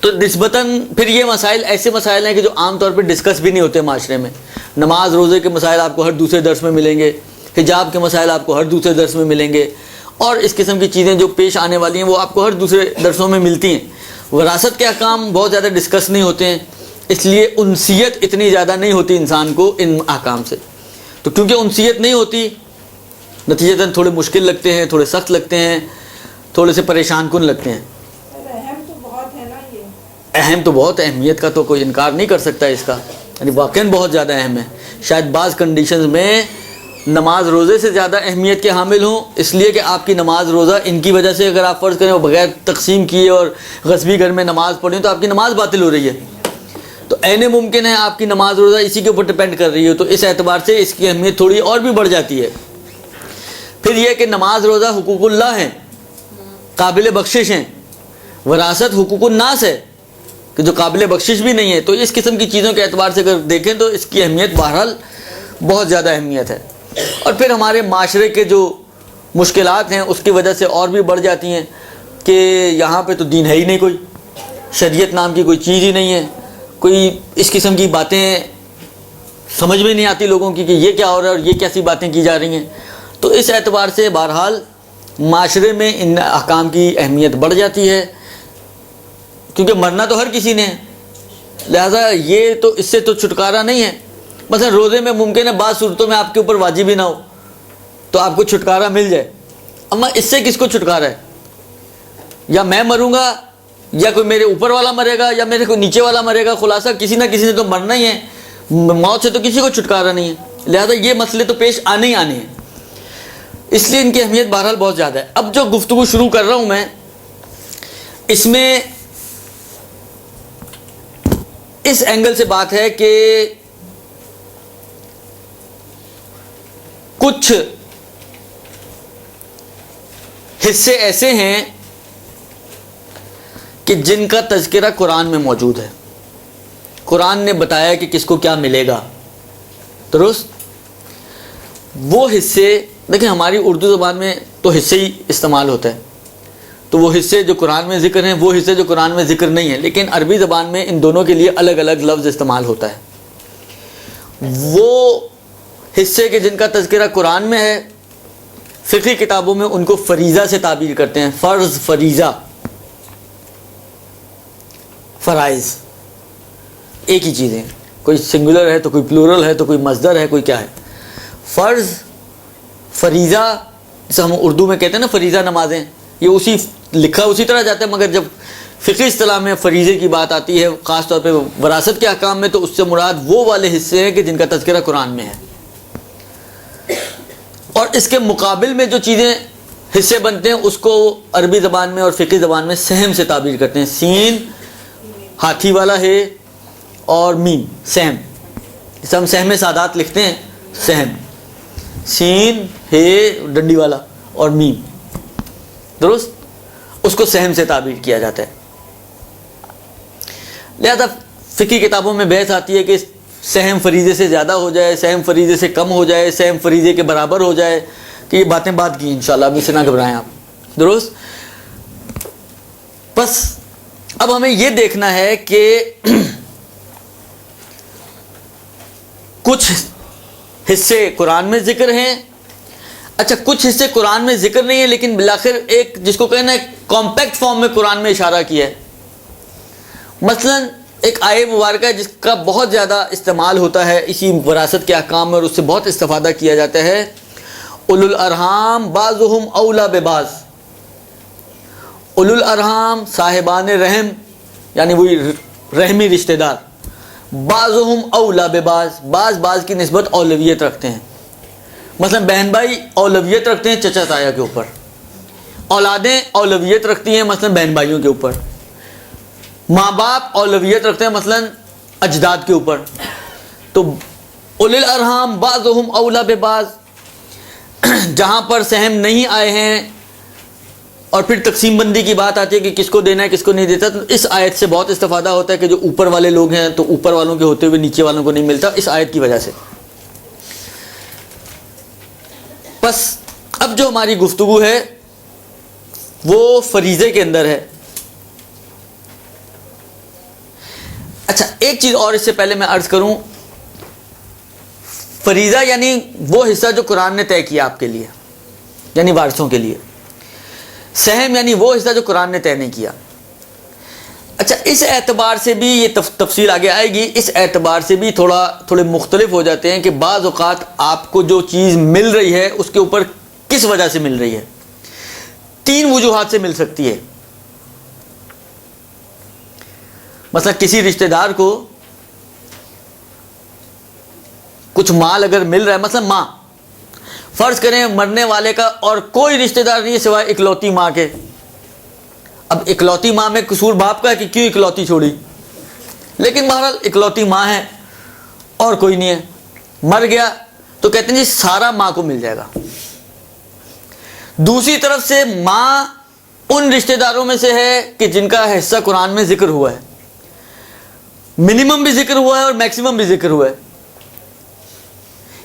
تو نسبتاً پھر یہ مسائل ایسے مسائل ہیں کہ جو عام طور پہ ڈسکس بھی نہیں ہوتے معاشرے میں۔ نماز روزے کے مسائل آپ کو ہر دوسرے درس میں ملیں گے، حجاب کے مسائل آپ کو ہر دوسرے درس میں ملیں گے، اور اس قسم کی چیزیں جو پیش آنے والی ہیں وہ آپ کو ہر دوسرے درسوں میں ملتی ہیں۔ وراثت کے احکام بہت زیادہ ڈسکس نہیں ہوتے ہیں، اس لیے انسیت اتنی زیادہ نہیں ہوتی انسان کو ان احکام سے، تو کیونکہ انسیت نہیں ہوتی نتیجتاً تھوڑے مشکل لگتے ہیں، تھوڑے سخت لگتے ہیں، تھوڑے سے پریشان کن لگتے ہیں۔ اہم تو بہت ہے نا، یہ اہم تو بہت، اہمیت کا تو کوئی انکار نہیں کر سکتا اس کا، یعنی واقعاً بہت زیادہ اہم ہے۔ شاید بعض کنڈیشنز میں نماز روزے سے زیادہ اہمیت کے حامل ہوں، اس لیے کہ آپ کی نماز روزہ ان کی وجہ سے اگر آپ فرض کریں وہ بغیر تقسیم کیے اور غصبی گھر میں نماز پڑھیں تو آپ کی نماز باطل ہو رہی ہے، تو عین ممکن ہے آپ کی نماز روزہ اسی کے اوپر ڈپینڈ کر رہی ہے، تو اس اعتبار سے اس کی اہمیت تھوڑی اور بھی بڑھ جاتی ہے۔ پھر یہ کہ نماز روزہ حقوق اللہ ہیں، قابل بخشش ہیں، وراثت حقوق الناس ہے کہ جو قابل بخشش بھی نہیں ہے، تو اس قسم کی چیزوں کے اعتبار سے اگر دیکھیں تو اس کی اہمیت بہرحال بہت زیادہ اہمیت ہے۔ اور پھر ہمارے معاشرے کے جو مشکلات ہیں اس کی وجہ سے اور بھی بڑھ جاتی ہیں کہ یہاں پہ تو دین ہے ہی نہیں، کوئی شریعت نام کی کوئی چیز ہی نہیں ہے، کوئی اس قسم کی باتیں سمجھ میں نہیں آتی لوگوں کی کہ یہ کیا ہو رہا ہے اور یہ کیسی باتیں کی جا رہی ہیں، تو اس اعتبار سے بہرحال معاشرے میں ان احکام کی اہمیت بڑھ جاتی ہے، کیونکہ مرنا تو ہر کسی نے ہے، لہذا یہ تو اس سے تو چھٹکارا نہیں ہے۔ مثلا روزے میں ممکن ہے بعض صورتوں میں آپ کے اوپر واجب ہی نہ ہو تو آپ کو چھٹکارا مل جائے، اما اس سے کس کو چھٹکارا ہے؟ یا میں مروں گا یا کوئی میرے اوپر والا مرے گا یا میرے کوئی نیچے والا مرے گا، خلاصہ کسی نہ کسی نے تو مرنا ہی ہے، موت سے تو کسی کو چھٹکارا نہیں ہے، لہذا یہ مسئلے تو پیش آنے ہی آنے ہیں، اس لیے ان کی اہمیت بہرحال بہت زیادہ ہے۔ اب جو گفتگو شروع کر رہا ہوں میں، اس میں اس اینگل سے بات ہے کہ کچھ حصے ایسے ہیں کہ جن کا تذکرہ قرآن میں موجود ہے، قرآن نے بتایا کہ کس کو کیا ملے گا، درست؟ وہ حصے دیکھیں، ہماری اردو زبان میں تو حصے ہی استعمال ہوتا ہے، تو وہ حصے جو قرآن میں ذکر ہیں، وہ حصے جو قرآن میں ذکر نہیں ہیں، لیکن عربی زبان میں ان دونوں کے لیے الگ الگ لفظ استعمال ہوتا ہے۔ وہ حصے کے جن کا تذکرہ قرآن میں ہے، فقہی کتابوں میں ان کو فریضہ سے تعبیر کرتے ہیں، فرض، فریضہ، فرائض ایک ہی چیز ہے، کوئی سنگولر ہے تو کوئی پلورل ہے تو کوئی مصدر ہے، کوئی کیا ہے۔ فرض، فریضہ، جسے ہم اردو میں کہتے ہیں نا فریضہ نمازیں، یہ اسی لکھا اسی طرح جاتا ہے، مگر جب فقہ اصطلاح میں فریضے کی بات آتی ہے، خاص طور پہ وراثت کے احکام میں، تو اس سے مراد وہ والے حصے ہیں کہ جن کا تذکرہ قرآن میں ہے، اور اس کے مقابل میں جو چیزیں حصے بنتے ہیں اس کو عربی زبان میں اور فقہی زبان میں سہم سے تعبیر کرتے ہیں. سین ہاتھی والا ہے اور میم سہم، جسے ہم سہم سادات لکھتے ہیں، سہم، سین ہے ڈنڈی والا اور میم، درست، اس کو سہم سے تعبیر کیا جاتا ہے. لہذا فقہی کتابوں میں بحث آتی ہے کہ سہم فریضے سے زیادہ ہو جائے، سہم فریضے سے کم ہو جائے، سہم فریضے کے برابر ہو جائے، کہ یہ باتیں بات کی انشاءاللہ، ابھی سے نہ گھبرائیں آپ، درست. بس اب ہمیں یہ دیکھنا ہے کہ کچھ حصے قرآن میں ذکر ہیں، اچھا کچھ حصے قرآن میں ذکر نہیں ہیں لیکن بالآخر ایک جس کو کہنا ہے کمپیکٹ فارم میں قرآن میں اشارہ کیا ہے. مثلا ایک آیہ مبارکہ ہے جس کا بہت زیادہ استعمال ہوتا ہے اسی وراثت کے احکام میں، اور اس سے بہت استفادہ کیا جاتا ہے. اولو الارحام بعضهم اولا ببعض، اولو الارحام صاحبان رحم، یعنی وہی رحمی رشتہ دار، بعضهم اولا ببعض، بعض کی نسبت اولویت رکھتے ہیں. مثلا بہن بھائی اولویت رکھتے ہیں چچا تایا کے اوپر، اولادیں اولویت رکھتی ہیں مثلا بہن بھائیوں کے اوپر، ماں باپ اولویت رکھتے ہیں مثلا اجداد کے اوپر. تو اولی الارحام بعضهم اولا ببعض، جہاں پر سہم نہیں آئے ہیں اور پھر تقسیم بندی کی بات آتی ہے کہ کس کو دینا ہے کس کو نہیں دیتا، تو اس آیت سے بہت استفادہ ہوتا ہے کہ جو اوپر والے لوگ ہیں تو اوپر والوں کے ہوتے ہوئے نیچے والوں کو نہیں ملتا، اس آیت کی وجہ سے. بس اب جو ہماری گفتگو ہے وہ فریضے کے اندر ہے. اچھا ایک چیز اور اس سے پہلے میں عرض کروں، فریضہ یعنی وہ حصہ جو قرآن نے طے کیا آپ کے لیے، یعنی وارثوں کے لیے. سہم یعنی وہ حصہ جو قرآن نے طے نہیں کیا. اچھا اس اعتبار سے بھی یہ تفصیل آگے آئے گی، اس اعتبار سے بھی تھوڑے مختلف ہو جاتے ہیں کہ بعض اوقات آپ کو جو چیز مل رہی ہے اس کے اوپر کس وجہ سے مل رہی ہے. 3 وجوہات سے مل سکتی ہے. مثلا کسی رشتہ دار کو کچھ مال اگر مل رہا ہے، مثلا ماں، فرض کریں مرنے والے کا اور کوئی رشتہ دار نہیں ہے سوائے اکلوتی ماں کے. اب اکلوتی ماں میں قصور باپ کا ہے کہ کیوں اکلوتی چھوڑی، لیکن بہرحال اکلوتی ماں ہے اور کوئی نہیں ہے، مر گیا تو کہتے ہیں جی سارا ماں کو مل جائے گا. دوسری طرف سے ماں ان رشتہ داروں میں سے ہے کہ جن کا حصہ قرآن میں ذکر ہوا ہے، منیمم بھی ذکر ہوا ہے اور میکسیمم بھی ذکر ہوا ہے.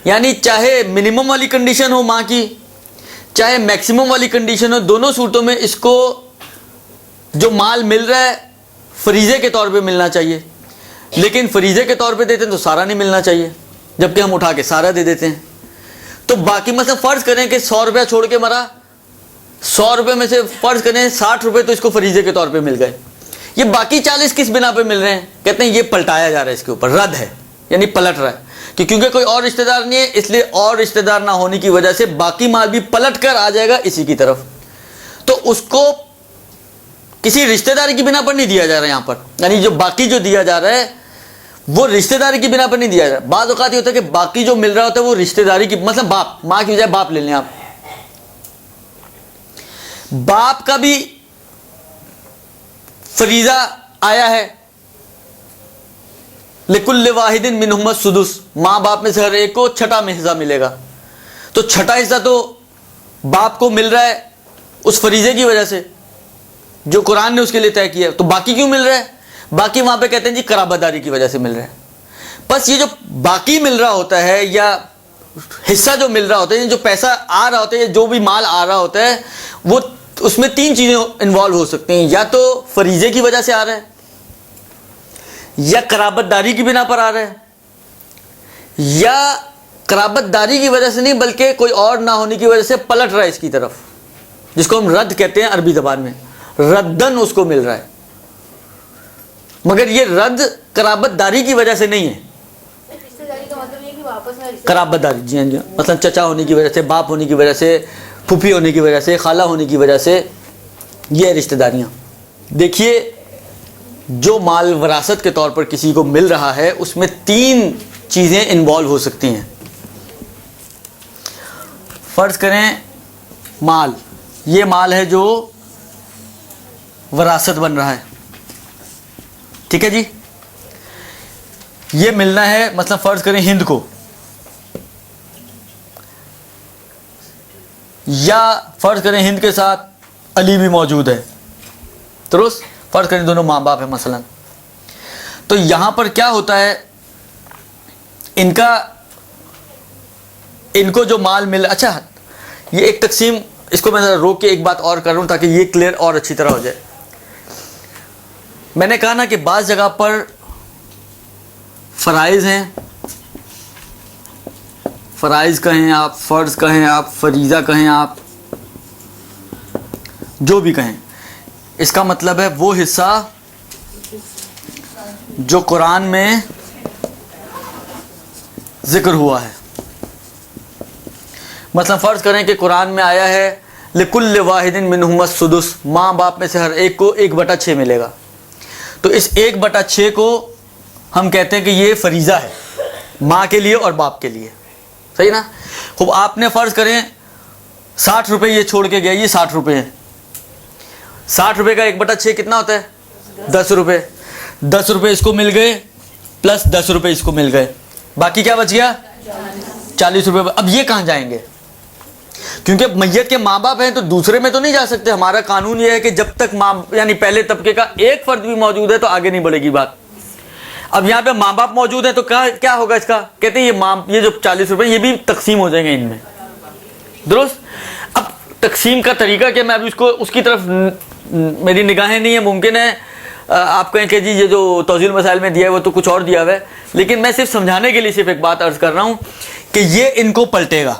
یعنی چاہے منیمم والی کنڈیشن ہو ماں کی، چاہے میکسیمم والی کنڈیشن ہو، دونوں صورتوں میں اس کو جو مال مل رہا ہے فریضے کے طور پہ ملنا چاہیے. لیکن فریضے کے طور پہ دیتے ہیں تو سارا نہیں ملنا چاہیے، جبکہ ہم اٹھا کے سارا دے دیتے ہیں. تو باقی مثلا فرض کریں کہ 100 روپیہ چھوڑ کے مرا، 100 روپے میں سے فرض کریں 60 روپے تو اس کو فریضے کے طور پہ مل گئے. یہ باقی 40 کس بنا پہ مل رہے ہیں؟ کہتے ہیں یہ پلٹایا جا رہا ہے، اس کے اوپر رد ہے، یعنی پلٹ رہا ہے کہ کیونکہ کوئی اور رشتہ دار نہیں ہے، اس لیے اور رشتہ دار نہ ہونے کی وجہ سے باقی مال بھی پلٹ کر آ جائے گا اسی کی طرف. تو اس کو کسی رشتہ داری کی بنا پر نہیں دیا جا رہا ہے یہاں پر، یعنی جو باقی جو دیا جا رہا ہے وہ رشتہ داری کی بنا پر نہیں دیا جا رہا. بعض اوقات یہ ہوتا ہے کہ باقی جو مل رہا ہوتا ہے وہ رشتہ داری کی، مثلا باپ، ماں کی بجائے باپ لے لیں آپ، باپ کا بھی فریضہ آیا ہے لکل واحد منہم السدس، ماں باپ میں سے ہر ایک کو چھٹا میں حصہ ملے گا. تو چھٹا حصہ تو باپ کو مل رہا ہے اس فریضے کی وجہ سے جو قرآن نے اس کے لیے طے کیا ہے. تو باقی کیوں مل رہا ہے؟ باقی وہاں پہ کہتے ہیں جی قرابت داری کی وجہ سے مل رہا ہے. بس یہ جو باقی مل رہا ہوتا ہے یا حصہ جو مل رہا ہوتا ہے، جو پیسہ آ رہا ہوتا ہے، جو بھی مال آ رہا ہوتا ہے، وہ اس میں 3 چیزیں انوالو ہو سکتی ہیں. یا تو فریضے کی وجہ سے آ رہا ہے، یا قرابت داری کی بنا پر آ رہا ہے، یا قرابت داری کی وجہ سے نہیں بلکہ کوئی اور نہ ہونے کی وجہ سے پلٹ رہا ہے اس کی طرف، جس کو ہم رد کہتے ہیں عربی زبان میں، ردن اس کو مل رہا ہے. مگر یہ رد قرابت داری کی وجہ سے نہیں ہے. قرابت داری، جی ہاں جی، مثلا چچا ہونے کی وجہ سے، باپ ہونے کی وجہ سے، پھوپھی ہونے کی وجہ سے، خالہ ہونے کی وجہ سے، یہ رشتہ داریاں. دیکھیے جو مال وراثت کے طور پر کسی کو مل رہا ہے اس میں 3 چیزیں انوالو ہو سکتی ہیں. فرض کریں مال، یہ مال ہے جو وراثت بن رہا ہے، ٹھیک ہے جی. یہ ملنا ہے مثلا فرض کریں ہند کو، یا فرض کریں ہند کے ساتھ علی بھی موجود ہے، درست؟ فرض کریں دونوں ماں باپ ہیں مثلا. تو یہاں پر کیا ہوتا ہے، ان کو جو مال مل، اچھا یہ ایک تقسیم، اس کو میں ذرا روک کے ایک بات اور کر رہا ہوں تاکہ یہ کلیئر اور اچھی طرح ہو جائے. میں نے کہا نا کہ بعض جگہ پر فرائض ہیں، فرائض کہیں آپ، فرض کہیں آپ، فریضہ کہیں آپ، جو بھی کہیں، اس کا مطلب ہے وہ حصہ جو قرآن میں ذکر ہوا ہے. مثلا فرض کریں کہ قرآن میں آیا ہے لِكُلِّ وَاحِدٍ مِّنْهُمَ السُّدُسُ، ماں باپ میں سے ہر ایک کو 1/6 ملے گا. تو اس 1/6 کو ہم کہتے ہیں کہ یہ فریضہ ہے ماں کے لیے اور باپ کے لیے، صحیح نا؟ خوب آپ نے فرض کریں 60 روپے یہ چھوڑ کے گیا، یہ 60 روپے ہیں. 60 روپے کا 1/6 کتنا ہوتا ہے؟ 10 روپے. 10 روپے اس کو مل گئے پلس 10 روپے اس کو مل گئے، باقی کیا بچ گیا؟ 40 روپے. اب یہ کہاں جائیں گے؟ کیونکہ میت کے ماں باپ ہیں تو دوسرے میں تو نہیں جا سکتے. ہمارا قانون یہ ہے کہ جب تک ماں یعنی پہلے طبقے کا ایک فرد بھی موجود ہے تو آگے نہیں بڑھے گی بات. اب یہاں پہ ماں باپ موجود ہیں تو کیا ہوگا اس کا؟ کہتے ہیں یہ جو 40 روپے یہ بھی تقسیم ہو جائیں گے ان میں، درست؟ اب تقسیم کا طریقہ کہ میں ابھی اس کی طرف میری نگاہیں نہیں ہے، ممکن ہے آپ کہیں کہ جی یہ جو توضیح المسائل میں دیا ہے وہ تو کچھ اور دیا ہوا ہے، لیکن میں صرف سمجھانے کے لیے صرف ایک بات عرض کر رہا ہوں کہ یہ ان کو پلٹے گا.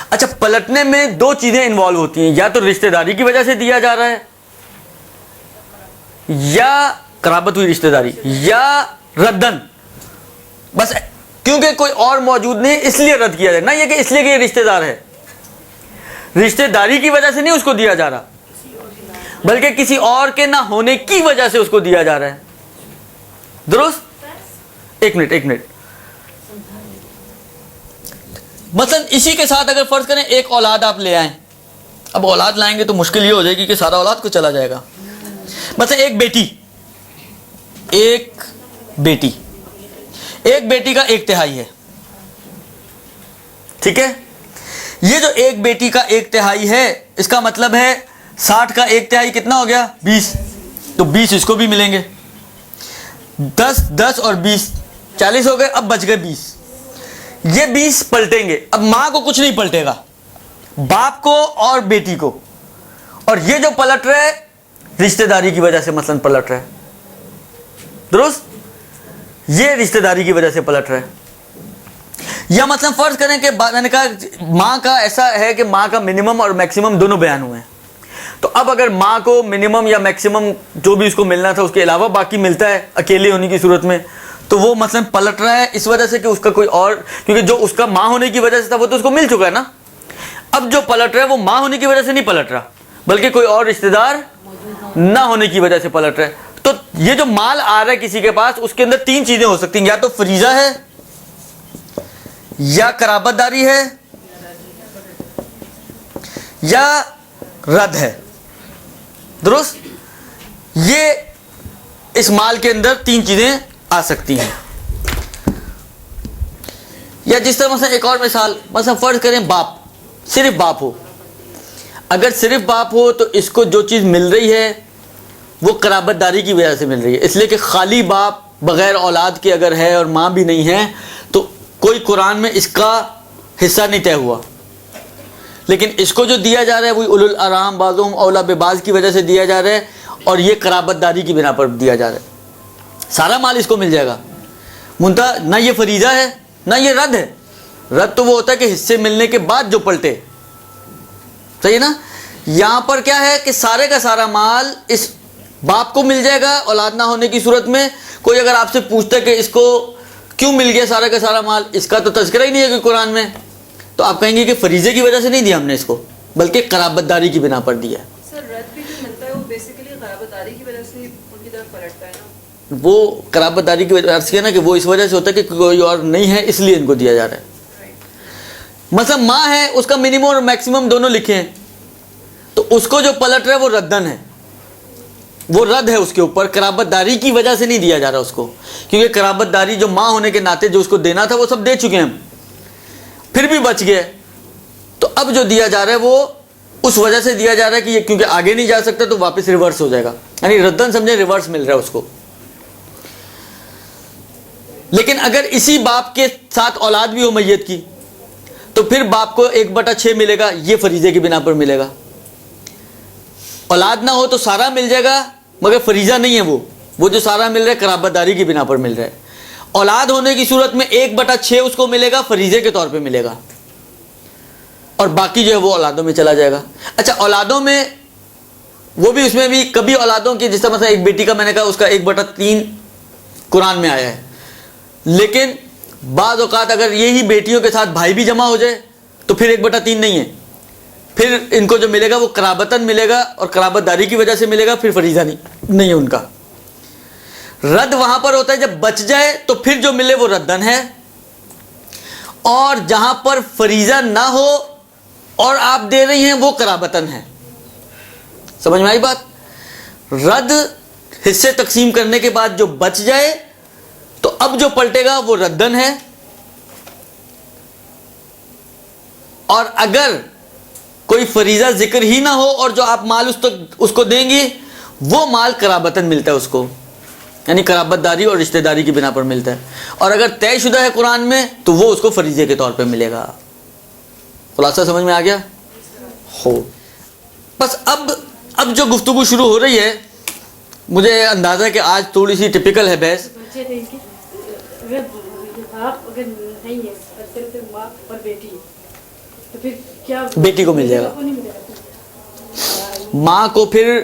اچھا، پلٹنے میں 2 چیزیں انوالو ہوتی ہیں، یا تو رشتہ داری کی وجہ سے دیا جا رہا ہے، یا قرابت ہوئی رشتہ داری، یا ردن، بس کیونکہ کوئی اور موجود نہیں اس لیے رد کیا جائے. نہ یہ کہ اس لیے کہ یہ رشتہ دار ہے، رشتہ داری کی وجہ سے نہیں اس کو دیا جا رہا، بلکہ کسی اور کے نہ ہونے کی وجہ سے اس کو دیا جا رہا ہے، درست؟ ایک منٹ. مثلا اسی کے ساتھ اگر فرض کریں ایک اولاد آپ لے آئیں، اب اولاد لائیں گے تو مشکل یہ ہو جائے گی کہ سارا اولاد کو چلا جائے گا. مثلا ایک بیٹی کا 1/3 ہے، ٹھیک ہے؟ یہ جو ایک بیٹی کا 1/3 ہے اس کا مطلب ہے 60 کا 1/3 کتنا ہو گیا؟ 20. تو 20 اس کو بھی ملیں گے، 10 اور 20 40 ہو گئے. اب بچ گئے 20. یہ 20 پلٹیں گے. اب ماں کو کچھ نہیں پلٹے گا، باپ کو اور بیٹی کو. اور یہ جو پلٹ رہا ہے رشتہ داری کی وجہ سے مثلا پلٹ رہا ہے، درست؟ یہ رشتہ داری کی وجہ سے پلٹ رہا ہے. یا مثلا فرض کریں کہ میں نے کہا ماں کا ایسا ہے کہ ماں کا منیمم اور میکسیمم دونوں بیان ہوئے ہیں. تو اب اگر ماں کو منیمم یا میکسیمم جو بھی اس کو ملنا تھا اس کے علاوہ باقی ملتا ہے اکیلے ہونے کی صورت میں، تو وہ مثلا پلٹ رہا ہے اس وجہ سے کہ اس کا کوئی اور، کیونکہ جو اس کا ماں ہونے کی وجہ سے تھا وہ تو اس کو مل چکا ہے نا. اب جو پلٹ رہا ہے وہ ماں ہونے کی وجہ سے نہیں پلٹ رہا، بلکہ کوئی اور رشتہ دار نہ ہونے کی وجہ سے پلٹ رہا ہے. تو یہ جو مال آ رہا ہے کسی کے پاس، اس کے اندر 3 چیزیں ہو سکتی ہیں، یا تو فریضہ ہے، یا قرابت داری ہے، یا رد ہے، درست؟ یہ اس مال کے اندر 3 چیزیں آ سکتی ہیں. یا جس طرح مثلا ایک اور مثال، مثلا فرض کریں باپ، صرف باپ ہو. اگر صرف باپ ہو تو اس کو جو چیز مل رہی ہے وہ قرابت داری کی وجہ سے مل رہی ہے، اس لیے کہ خالی باپ بغیر اولاد کے اگر ہے اور ماں بھی نہیں ہے تو کوئی قرآن میں اس کا حصہ نہیں طے ہوا. لیکن اس کو جو دیا جا رہا ہے وہی اولو الارحام بعضهم اولی ببعض کی وجہ سے دیا جا رہا ہے، اور یہ قرابت داری کی بنا پر دیا جا رہا ہے. سارا مال اس کو مل جائے گا، منتہا نہ یہ فریضہ ہے نہ یہ رد ہے. رد تو وہ ہوتا ہے کہ حصے ملنے کے بعد جو پلٹے، صحیح نا؟ یہاں پر کیا ہے کہ سارے کا سارا مال اس باپ کو مل جائے گا اولاد نہ ہونے کی صورت میں. کوئی اگر آپ سے پوچھتا ہے کہ اس کو کیوں مل گیا سارا کا سارا مال، اس کا تو تذکرہ ہی نہیں ہے کہ قرآن میں، تو آپ کہیں گے کہ فریضے کی وجہ سے نہیں دیا ہم نے اس کو، بلکہ قرابت داری کی بنا پر دیا ہے. سر رد بھی جو ملتا ہے وہ بیسیکلی قرابت داری کی وجہ سے ان کی طرف پلٹتا ہے نا. وہ قرابت داری کی وجہ سے نا کہ وہ اس وجہ سے ہوتا ہے کہ کوئی اور نہیں ہے اس لیے ان کو دیا جا رہا ہے. مثلا ماں ہے, اس کا منیمم اور میکسیمم دونوں لکھے ہیں, تو اس کو جو پلٹ رہا ہے وہ ردن ہے, وہ رد ہے اس کے اوپر, قرابت داری کی وجہ سے نہیں دیا جا رہا اس کو, کیونکہ قرابت داری جو ماں ہونے کے ناطے جو اس کو دینا تھا وہ سب دے چکے ہیں ہم, پھر بھی بچ گئے. تو اب جو دیا جا رہا ہے وہ اس وجہ سے دیا جا رہا ہے کہ یہ کیونکہ آگے نہیں جا سکتا تو واپس ریورس ہو جائے گا, یعنی ردن سمجھے ریورس مل رہا ہے اس کو. لیکن اگر اسی باپ کے ساتھ اولاد بھی ہو میت کی تو پھر باپ کو 1/6 ملے گا, یہ فریضے کی بنا پر ملے گا. اولاد نہ ہو تو سارا مل جائے گا مگر فریضہ نہیں ہے, وہ جو سارا مل رہا ہے قرابت داری کی بنا پر مل رہا ہے. اولاد ہونے کی صورت میں 1/6 اس کو ملے گا, فریضے کے طور پہ ملے گا, اور باقی جو ہے وہ اولادوں میں چلا جائے گا. اچھا اولادوں میں وہ بھی, اس میں بھی کبھی اولادوں کی, جس طرح مثلا ایک بیٹی کا میں نے کہا اس کا 1/3 قرآن میں آیا ہے, لیکن بعض اوقات اگر یہی بیٹیوں کے ساتھ بھائی بھی جمع ہو جائے تو پھر 1/3 نہیں ہے, پھر ان کو جو ملے گا وہ قرابتاً ملے گا اور قرابت داری کی وجہ سے ملے گا, پھر فریضہ نہیں ہے ان کا. رد وہاں پر ہوتا ہے جب بچ جائے تو پھر جو ملے وہ ردن ہے, اور جہاں پر فریضہ نہ ہو اور آپ دے رہی ہیں وہ قرابتاً ہے. سمجھ میں آئی بات؟ رد حصے تقسیم کرنے کے بعد جو بچ جائے تو اب جو پلٹے گا وہ ردن ہے, اور اگر کوئی فریضہ ذکر ہی نہ ہو اور جو آپ مال اس کو دیں گی وہ مال قرابتاً ملتا ہے اس کو, یعنی قرابت داری اور رشتہ داری کی بنا پر ملتا ہے. اور اگر طے شدہ ہے قرآن میں تو وہ اس کو فریضے کے طور پہ ملے گا. خلاصہ سمجھ میں آ گیا ہو؟ بس اب جو گفتگو شروع ہو رہی ہے, مجھے اندازہ ہے کہ آج تھوڑی سی ٹپیکل ہے بحث. بیٹی کو مل جائے گا, ماں کو پھر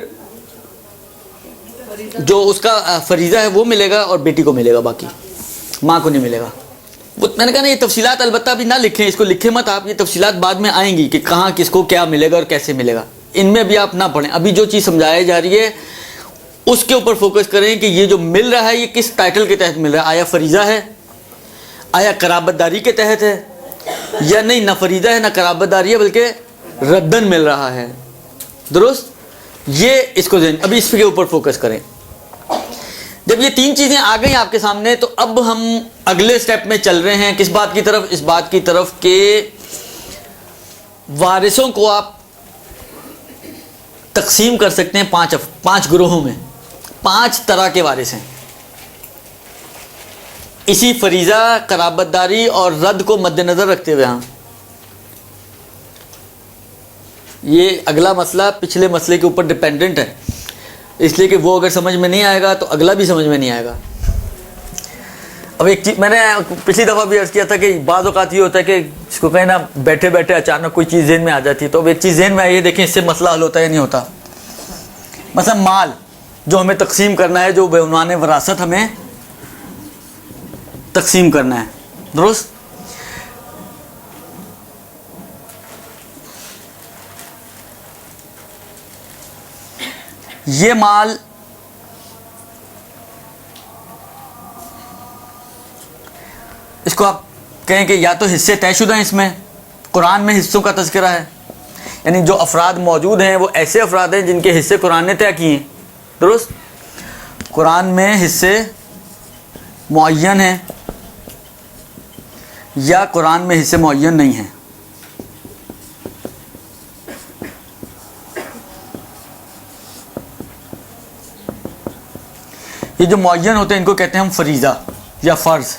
جو اس کا فریضہ ہے وہ ملے گا اور بیٹی کو ملے گا, باقی ماں کو نہیں ملے گا. میں نے کہا نا یہ تفصیلات البتہ ابھی نہ لکھیں, اس کو لکھیں مت آپ, یہ تفصیلات بعد میں آئیں گی کہ کہاں کس کو کیا ملے گا اور کیسے ملے گا, ان میں بھی آپ نہ پڑھیں. ابھی جو چیز سمجھائی جا رہی ہے اس کے اوپر فوکس کریں کہ یہ جو مل رہا ہے یہ کس ٹائٹل کے تحت مل رہا ہے. آیا فریضہ ہے, آیا قرابت داری کے تحت ہے, یا نہیں نہ فریضہ ہے نہ قرابت داری ہے بلکہ ردن مل رہا ہے. درست؟ یہ اس کو ابھی اس کے اوپر فوکس کریں. جب یہ 3 چیزیں آ گئیں آپ کے سامنے تو اب ہم اگلے سٹیپ میں چل رہے ہیں کس بات کی طرف؟ اس بات کی طرف کہ وارثوں کو آپ تقسیم کر سکتے ہیں 5 گروہوں میں. 5 طرح کے وارث ہیں. اسی فریضہ, قرابت داری اور رد کو مد نظر رکھتے ہوئے. ہاں یہ اگلا مسئلہ پچھلے مسئلے کے اوپر ڈیپینڈنٹ ہے, اس لیے کہ وہ اگر سمجھ میں نہیں آئے گا تو اگلا بھی سمجھ میں نہیں آئے گا. اب ایک چیز میں نے پچھلی دفعہ بھی عرض کیا تھا کہ بعض اوقات یہ ہوتا ہے کہ اس کو کہیں نا بیٹھے بیٹھے اچانک کوئی چیز ذہن میں آ جاتی ہے, تو اب ایک چیز ذہن میں آئی ہے, دیکھیں اس سے مسئلہ حل ہوتا ہے یا نہیں ہوتا. مثلا مال جو ہمیں تقسیم کرنا ہے, جو بعنوان وراثت ہمیں تقسیم کرنا ہے, درست؟ یہ مال اس کو آپ کہیں کہ یا تو حصے طے شدہ ہیں, اس میں قرآن میں حصوں کا تذکرہ ہے, یعنی جو افراد موجود ہیں وہ ایسے افراد ہیں جن کے حصے قرآن نے طے کیے ہیں, درست؟ قرآن میں حصے معین ہیں یا قرآن میں حصے معین نہیں ہیں. یہ جو معین ہوتے ہیں ان کو کہتے ہیں ہم فریضہ یا فرض,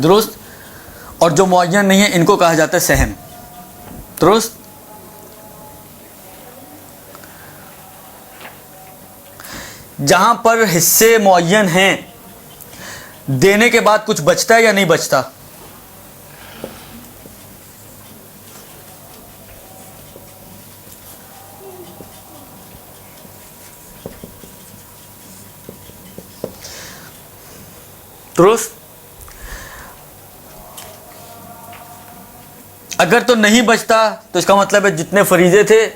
درست؟ اور جو معین نہیں ہے ان کو کہا جاتا ہے سہم, درست؟ جہاں پر حصے معین ہیں دینے کے بعد کچھ بچتا ہے یا نہیں بچتا؟ درست؟ اگر تو نہیں بچتا تو اس کا مطلب ہے جتنے فریضے تھے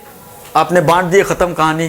آپ نے بانٹ دیے, ختم کہانی.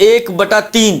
1/3।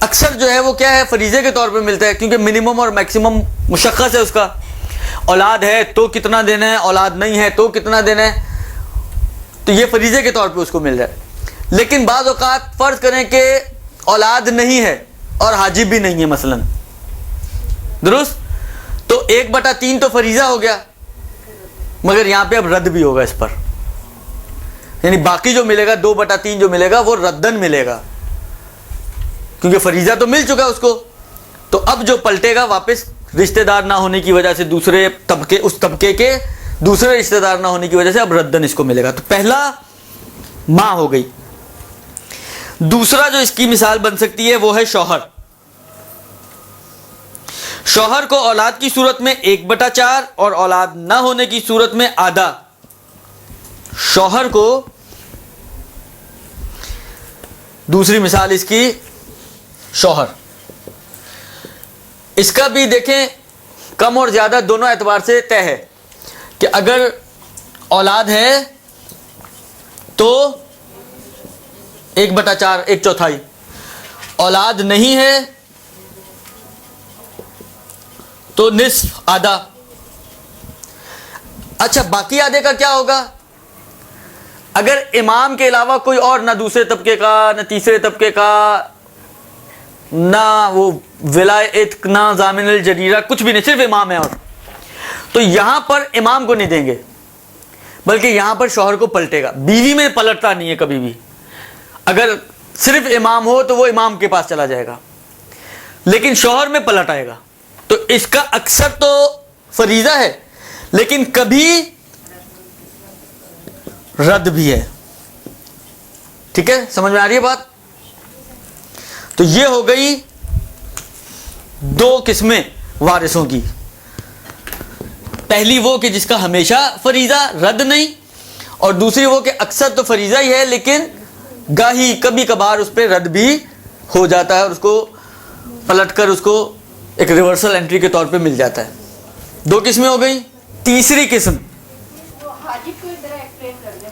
اکثر جو ہے وہ کیا ہے فریضے کے طور پہ ملتا ہے, کیونکہ منیمم اور میکسیمم مشخص ہے اس کا. اولاد ہے تو کتنا دینا ہے, اولاد نہیں ہے تو کتنا دینا ہے, تو یہ فریضے کے طور پہ اس کو مل رہا ہے. لیکن بعض اوقات فرض کریں کہ اولاد نہیں ہے اور حاجب بھی نہیں ہے مثلا, درست, تو 1/3 تو فریضہ ہو گیا, مگر یہاں پہ اب رد بھی ہوگا اس پر, یعنی باقی جو ملے گا 2/3 جو ملے گا وہ ردن ملے گا, کیونکہ فریضہ تو مل چکا اس کو. تو اب جو پلٹے گا واپس رشتہ دار نہ ہونے کی وجہ سے دوسرے طبقے, اس طبقے کے دوسرے رشتہ دار نہ ہونے کی وجہ سے اب ردن اس کو ملے گا. تو پہلا ماں ہو گئی. دوسرا جو اس کی مثال بن سکتی ہے وہ ہے شوہر. شوہر کو اولاد کی صورت میں 1/4 اور اولاد نہ ہونے کی صورت میں آدھا. شوہر کو دوسری مثال اس کی شوہر, اس کا بھی دیکھیں کم اور زیادہ دونوں اعتبار سے طے ہے کہ اگر اولاد ہے تو 1/4 1/4, اولاد نہیں ہے تو نصف آدھا. اچھا باقی آدھے کا کیا ہوگا؟ اگر امام کے علاوہ کوئی اور نہ دوسرے طبقے کا نہ تیسرے طبقے کا نہ وہ ولایت نہ ضامن الجریرہ کچھ بھی نہیں, صرف امام ہے, اور تو یہاں پر امام کو نہیں دیں گے بلکہ یہاں پر شوہر کو پلٹے گا. بیوی میں پلٹتا نہیں ہے کبھی بھی, اگر صرف امام ہو تو وہ امام کے پاس چلا جائے گا, لیکن شوہر میں پلٹ آئے گا. تو اس کا اکثر تو فریضہ ہے لیکن کبھی رد بھی ہے. ٹھیک ہے, سمجھ میں آ رہی ہے بات؟ تو یہ ہو گئی 2 قسمیں وارثوں کی. پہلی وہ کہ جس کا ہمیشہ فریضہ رد نہیں, اور دوسری وہ کہ اکثر تو فریضہ ہی ہے لیکن گاہی کبھی کبھار اس پہ رد بھی ہو جاتا ہے اور اس کو پلٹ کر اس کو ایک ریورسل انٹری کے طور پہ مل جاتا ہے. 2 قسمیں ہو گئی. تیسری قسم,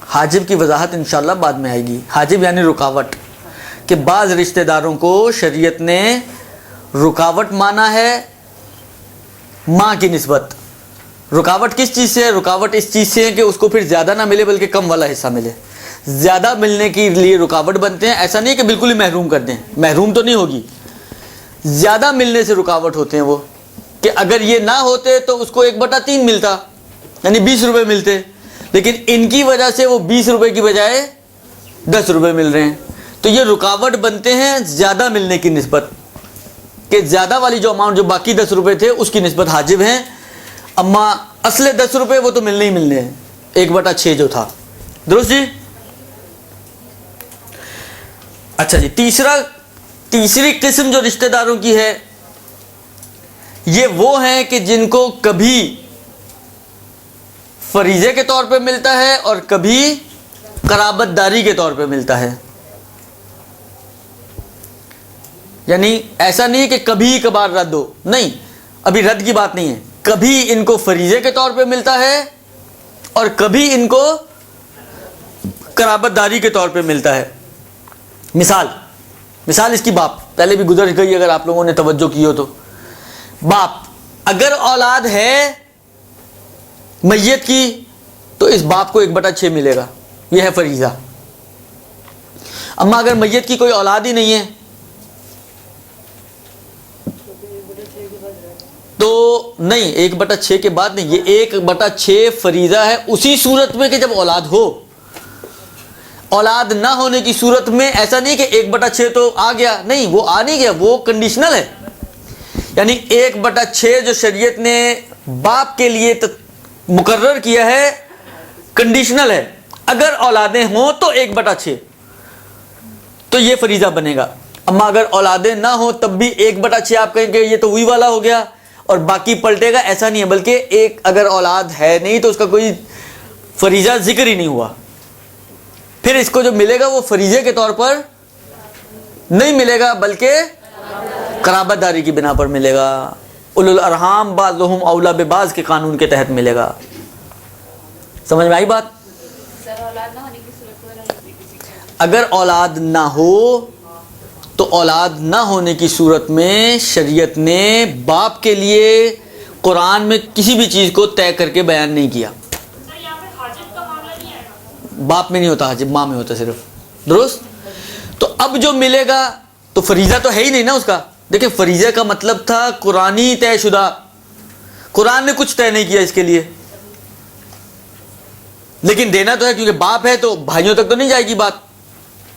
حاجب کی وضاحت انشاءاللہ بعد میں آئے گی. حاجب یعنی رکاوٹ, کہ بعض رشتہ داروں کو شریعت نے رکاوٹ مانا ہے ماں کی نسبت. رکاوٹ کس چیز سے ہے؟ رکاوٹ اس چیز سے ہے کہ اس کو پھر زیادہ نہ ملے بلکہ کم والا حصہ ملے. زیادہ ملنے کے لیے رکاوٹ بنتے ہیں, ایسا نہیں کہ بالکل ہی محروم کر دیں, محروم تو نہیں ہوگی, زیادہ ملنے سے رکاوٹ ہوتے ہیں وہ, کہ اگر یہ نہ ہوتے تو اس کو 1/3 ملتا, یعنی 20 روپے ملتے, لیکن ان کی وجہ سے وہ 20 روپے کی بجائے 10 روپے مل رہے ہیں. تو یہ رکاوٹ بنتے ہیں زیادہ ملنے کی نسبت, کہ زیادہ والی جو اماؤنٹ جو باقی 10 روپے تھے اس کی نسبت حاجب ہیں, اما اصل 10 روپے وہ تو ملنے ہی ملنے ہیں, 1/6 جو تھا. درست جی؟ اچھا جی, تیسری قسم جو رشتہ داروں کی ہے یہ وہ ہیں کہ جن کو کبھی فریضے کے طور پہ ملتا ہے اور کبھی قرابت داری کے طور پہ ملتا ہے. یعنی ایسا نہیں کہ کبھی کبھار رد ہو, نہیں, ابھی رد کی بات نہیں ہے, کبھی ان کو فریضے کے طور پہ ملتا ہے اور کبھی ان کو قرابت داری کے طور پہ ملتا ہے. مثال اس کی باپ, پہلے بھی گزر گئی اگر آپ لوگوں نے توجہ کی ہو تو. باپ اگر اولاد ہے میت کی تو اس باپ کو 1/6 ملے گا, یہ ہے فریضہ. اما اگر میت کی کوئی اولاد ہی نہیں ہے تو نہیں, 1/6 کے بعد نہیں, یہ 1/6 فریضہ ہے اسی صورت میں کہ جب اولاد ہو. اولاد نہ ہونے کی صورت میں ایسا نہیں کہ 1/6 تو آ گیا, نہیں, وہ آ نہیں گیا, وہ کنڈیشنل ہے. یعنی 1/6 جو شریعت نے باپ کے لیے مقرر کیا ہے کنڈیشنل ہے, اگر اولادیں ہوں تو 1/6 تو یہ فریضہ بنے گا. اما اگر اولادیں نہ ہوں تب بھی 1/6 آپ کہیں گے یہ تو وہی والا ہو گیا اور باقی پلٹے گا, ایسا نہیں ہے, بلکہ ایک اگر اولاد ہے نہیں تو اس کا کوئی فریضہ ذکر ہی نہیں ہوا. پھر اس کو جو ملے گا وہ فریضے کے طور پر نہیں ملے گا بلکہ قرابت داری کی بنا پر ملے گا. اولو الارحام بعضهم اولی ببعض کے قانون کے تحت ملے گا. سمجھ میں آئی بات؟ اگر اولاد نہ ہو تو اولاد نہ ہونے کی صورت میں شریعت نے باپ کے لیے قرآن میں کسی بھی چیز کو طے کر کے بیان نہیں کیا. باپ میں نہیں ہوتا حاجب، ماں میں ہوتا صرف. درست. تو اب جو ملے گا تو فریضہ تو ہے ہی نہیں نا اس کا. دیکھیں فریضہ کا مطلب تھا قرآنی طے شدہ. قرآن نے کچھ طے نہیں کیا اس کے لیے، لیکن دینا تو ہے کیونکہ باپ ہے تو بھائیوں تک تو نہیں جائے گی بات.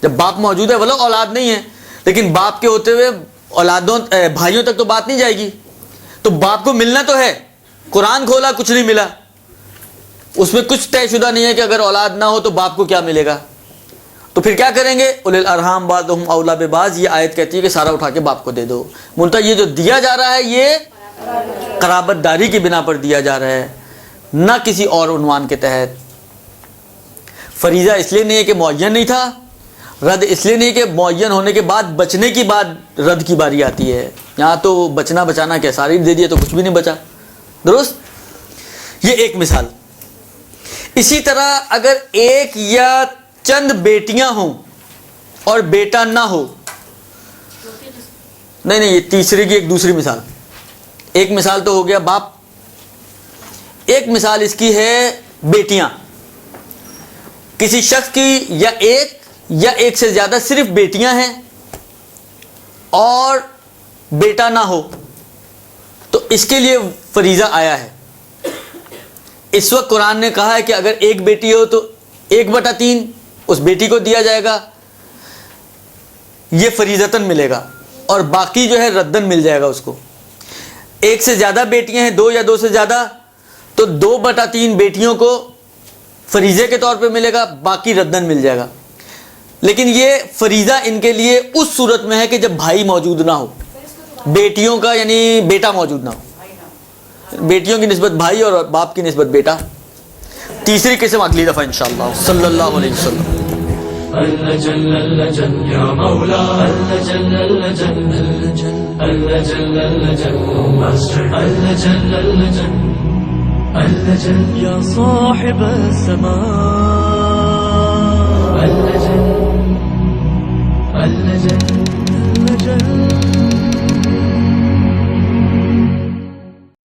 جب باپ موجود ہے ولو اولاد نہیں ہے، لیکن باپ کے ہوتے ہوئے بھائیوں تک تو بات نہیں جائے گی. تو باپ کو ملنا تو ہے. قرآن کھولا کچھ نہیں ملا، اس میں کچھ طے شدہ نہیں ہے کہ اگر اولاد نہ ہو تو باپ کو کیا ملے گا. تو پھر کیا کریں گے؟ اولی الارحام بعضهم اولی ببعض، یہ آیت کہتی ہے کہ سارا اٹھا کے باپ کو دے دو. منتہا یہ جو دیا جا رہا ہے یہ قرابت داری کی بنا پر دیا جا رہا ہے، نہ کسی اور عنوان کے تحت. فریضہ اس لیے نہیں ہے کہ معین نہیں تھا، رد اس لیے نہیں کہ معین ہونے کے بعد بچنے کی بعد رد کی باری آتی ہے. یہاں تو بچنا بچانا کیا، ساری دے دیا تو کچھ بھی نہیں بچا. درست. یہ ایک مثال. اسی طرح اگر ایک یا چند بیٹیاں ہوں اور بیٹا نہ ہو، نہیں یہ تیسرے کی ایک دوسری مثال. ایک مثال تو ہو گیا باپ، ایک مثال اس کی ہے بیٹیاں. کسی شخص کی یا ایک سے زیادہ صرف بیٹیاں ہیں اور بیٹا نہ ہو، تو اس کے لیے فریضہ آیا ہے. اس وقت قرآن نے کہا ہے کہ اگر ایک بیٹی ہو تو 1/3 اس بیٹی کو دیا جائے گا، یہ فریضتاً ملے گا، اور باقی جو ہے ردن مل جائے گا اس کو. ایک سے زیادہ بیٹیاں ہیں، 2 یا 2 سے زیادہ، تو 2/3 بیٹیوں کو فریضے کے طور پہ ملے گا، باقی ردن مل جائے گا. لیکن یہ فریضہ ان کے لیے اس صورت میں ہے کہ جب بھائی موجود نہ ہو. بیٹیوں کا یعنی بیٹا موجود نہ ہو، بیٹیوں کی نسبت بھائی اور باپ کی نسبت بیٹا. تیسری قسم اگلی دفعہ انشاءاللہ صلی اللہ علیہ وسلم. اللہ جل اللہ جل یا مولا، اللہ جل اللہ جل اللہ جل اللہ جل اللہ جل ماسٹر، اللہ جل اللہ جل اللہ جل یا صاحب السماء، اللہ جل اللہ جل اللہ جل